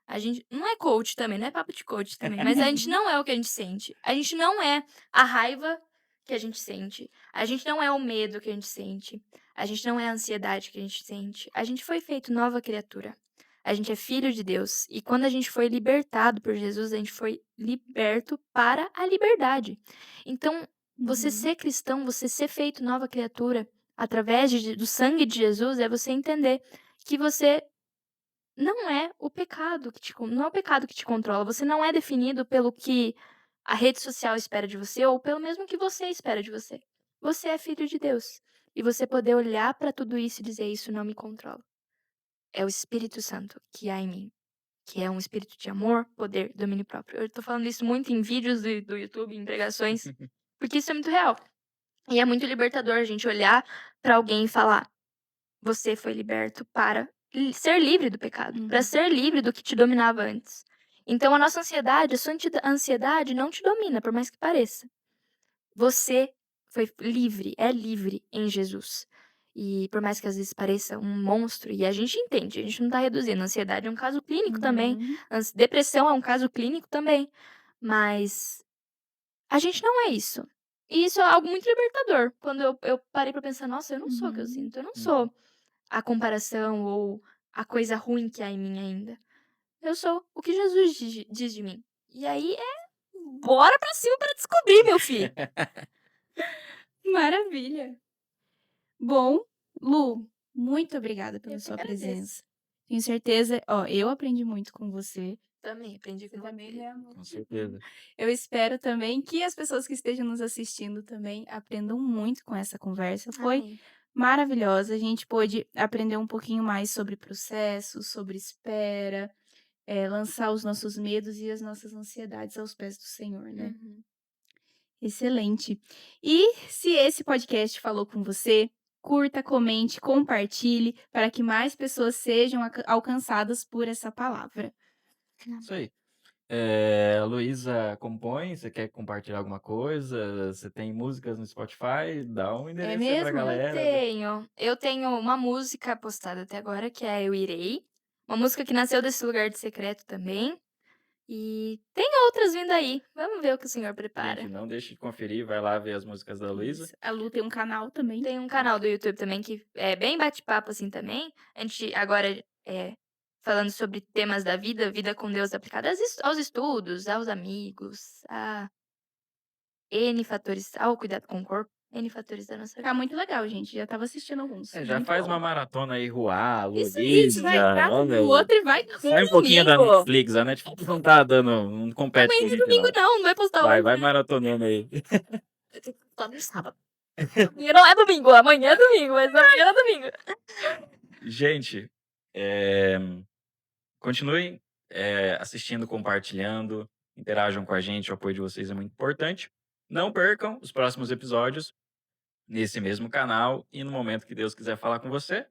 A gente não é coach também, não é papo de coach também, mas a gente não é o que a gente sente. A gente não é a raiva que a gente sente. A gente não é o medo que a gente sente. A gente não é a ansiedade que a gente sente. A gente foi feito nova criatura. A gente é filho de Deus. E quando a gente foi libertado por Jesus, a gente foi liberto para a liberdade. Então, você Uhum. ser cristão, você ser feito nova criatura, através do sangue de Jesus, é você entender que você não é o pecado não é o pecado que te controla. Você não é definido pelo que a rede social espera de você ou pelo mesmo que você espera de você. Você é filho de Deus. E você poder olhar para tudo isso e dizer: isso não me controla. É o Espírito Santo que há em mim, que é um espírito de amor, poder, domínio próprio. Eu tô falando isso muito em vídeos do YouTube, em pregações, porque isso é muito real. E é muito libertador a gente olhar para alguém e falar: você foi liberto para ser livre do pecado, para Uhum. ser livre do que te dominava antes. Então a nossa ansiedade, a sua ansiedade não te domina, por mais que pareça. Você foi livre, é livre em Jesus. E por mais que às vezes pareça um monstro, e a gente entende, a gente não tá reduzindo. Ansiedade é um caso clínico também. Uhum. Depressão é um caso clínico também. Mas a gente não é isso. E isso é algo muito libertador. Quando eu parei pra pensar, nossa, eu não sou o que eu Uhum. sinto. Eu não sou a comparação ou a coisa ruim que há em mim ainda. Eu sou o que Jesus diz de mim. E aí bora pra cima pra descobrir, meu filho. Maravilha. Bom, Lu, muito obrigada pela Eu que sua agradeço. presença. Tenho certeza, eu aprendi muito com você. Também aprendi Você com também, você. né, amor? Com certeza. Eu espero também que as pessoas que estejam nos assistindo também aprendam muito com essa conversa. Foi Amém. maravilhosa. A gente pôde aprender um pouquinho mais sobre processo, sobre espera, lançar os nossos medos e as nossas ansiedades aos pés do Senhor, né? Uhum. Excelente. E se esse podcast falou com você, curta, comente, compartilhe para que mais pessoas sejam alcançadas por essa palavra. Isso aí. A Luísa compõe, você quer compartilhar alguma coisa? Você tem músicas no Spotify? Dá um É endereço aí pra mesmo? galera. Eu tenho uma música postada até agora, que é Eu Irei. Uma música que nasceu desse lugar de secreto também. E tem outras vindo aí. Vamos ver o que o Senhor prepara. Gente, não deixe de conferir, vai lá ver as músicas da Luísa. Isso. A Lu tem um canal também. Tem um canal do YouTube também que é bem bate-papo assim também. A gente agora falando sobre temas da vida com Deus aplicada aos estudos, aos amigos, a N fatores, ao cuidado com o corpo, N fatores da nossa Tá vida. muito legal, gente. Já tava assistindo alguns. Já Muito faz bom. uma maratona aí, Ruá, Isso, Luísa. vai Trata um olha, do outro e vai. sai um pouquinho da domingo. Netflix. A Netflix não tá dando, não compete com a Amanhã é gente, domingo não. não vai postar Vai, hoje. vai maratonando aí. Eu tenho que postar no sábado. Amanhã não é domingo, amanhã é domingo, mas amanhã é domingo. Gente, continuem assistindo, compartilhando, interajam com a gente, o apoio de vocês é muito importante. Não percam os próximos episódios nesse mesmo canal e no momento que Deus quiser falar com você.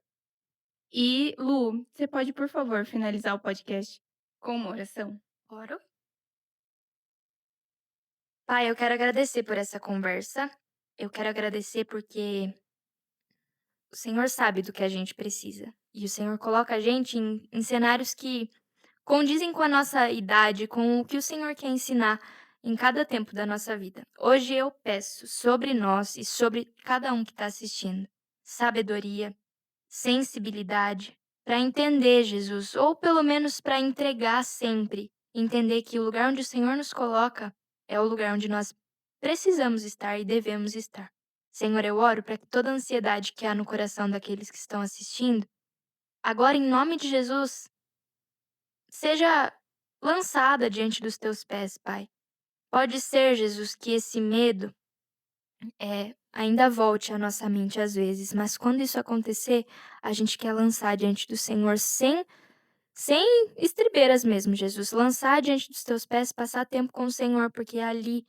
E, Lu, você pode, por favor, finalizar o podcast com uma oração? Oro. Pai, eu quero agradecer por essa conversa. Eu quero agradecer porque o Senhor sabe do que a gente precisa. E o Senhor coloca a gente em cenários que condizem com a nossa idade, com o que o Senhor quer ensinar em cada tempo da nossa vida. Hoje eu peço sobre nós e sobre cada um que está assistindo sabedoria, sensibilidade para entender Jesus, ou pelo menos para entregar sempre, entender que o lugar onde o Senhor nos coloca é o lugar onde nós precisamos estar e devemos estar. Senhor, eu oro para que toda a ansiedade que há no coração daqueles que estão assistindo, agora em nome de Jesus, seja lançada diante dos teus pés, Pai. Pode ser, Jesus, que esse medo ainda volte à nossa mente às vezes, mas quando isso acontecer, a gente quer lançar diante do Senhor sem estribeiras mesmo, Jesus. Lançar diante dos teus pés, passar tempo com o Senhor, porque ali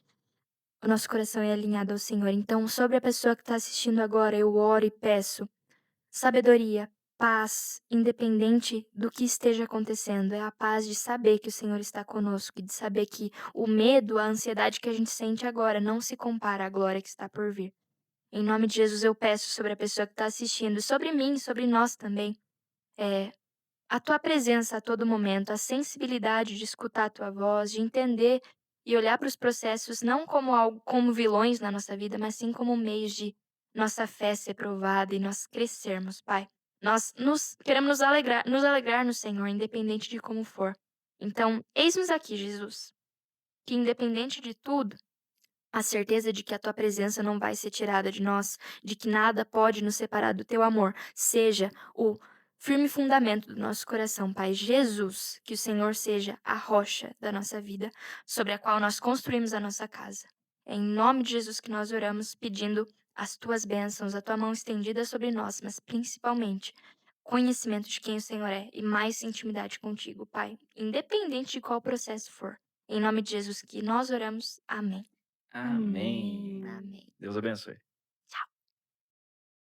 o nosso coração é alinhado ao Senhor. Então, sobre a pessoa que está assistindo agora, eu oro e peço sabedoria, paz, independente do que esteja acontecendo. É a paz de saber que o Senhor está conosco e de saber que o medo, a ansiedade que a gente sente agora não se compara à glória que está por vir. Em nome de Jesus, eu peço sobre a pessoa que está assistindo, sobre mim, sobre nós também, a tua presença a todo momento, a sensibilidade de escutar a tua voz, de entender e olhar para os processos não como algo, como vilões na nossa vida, mas sim como meios de nossa fé ser provada e nós crescermos, Pai. Nós queremos nos alegrar no Senhor, independente de como for. Então, eis-nos aqui, Jesus, que independente de tudo, a certeza de que a tua presença não vai ser tirada de nós, de que nada pode nos separar do teu amor, seja o firme fundamento do nosso coração, Pai Jesus, que o Senhor seja a rocha da nossa vida, sobre a qual nós construímos a nossa casa. É em nome de Jesus que nós oramos, pedindo as tuas bênçãos, a tua mão estendida sobre nós, mas principalmente conhecimento de quem o Senhor é e mais intimidade contigo, Pai, independente de qual processo for. Em nome de Jesus que nós oramos. Amém. Amém. Amém. Deus abençoe.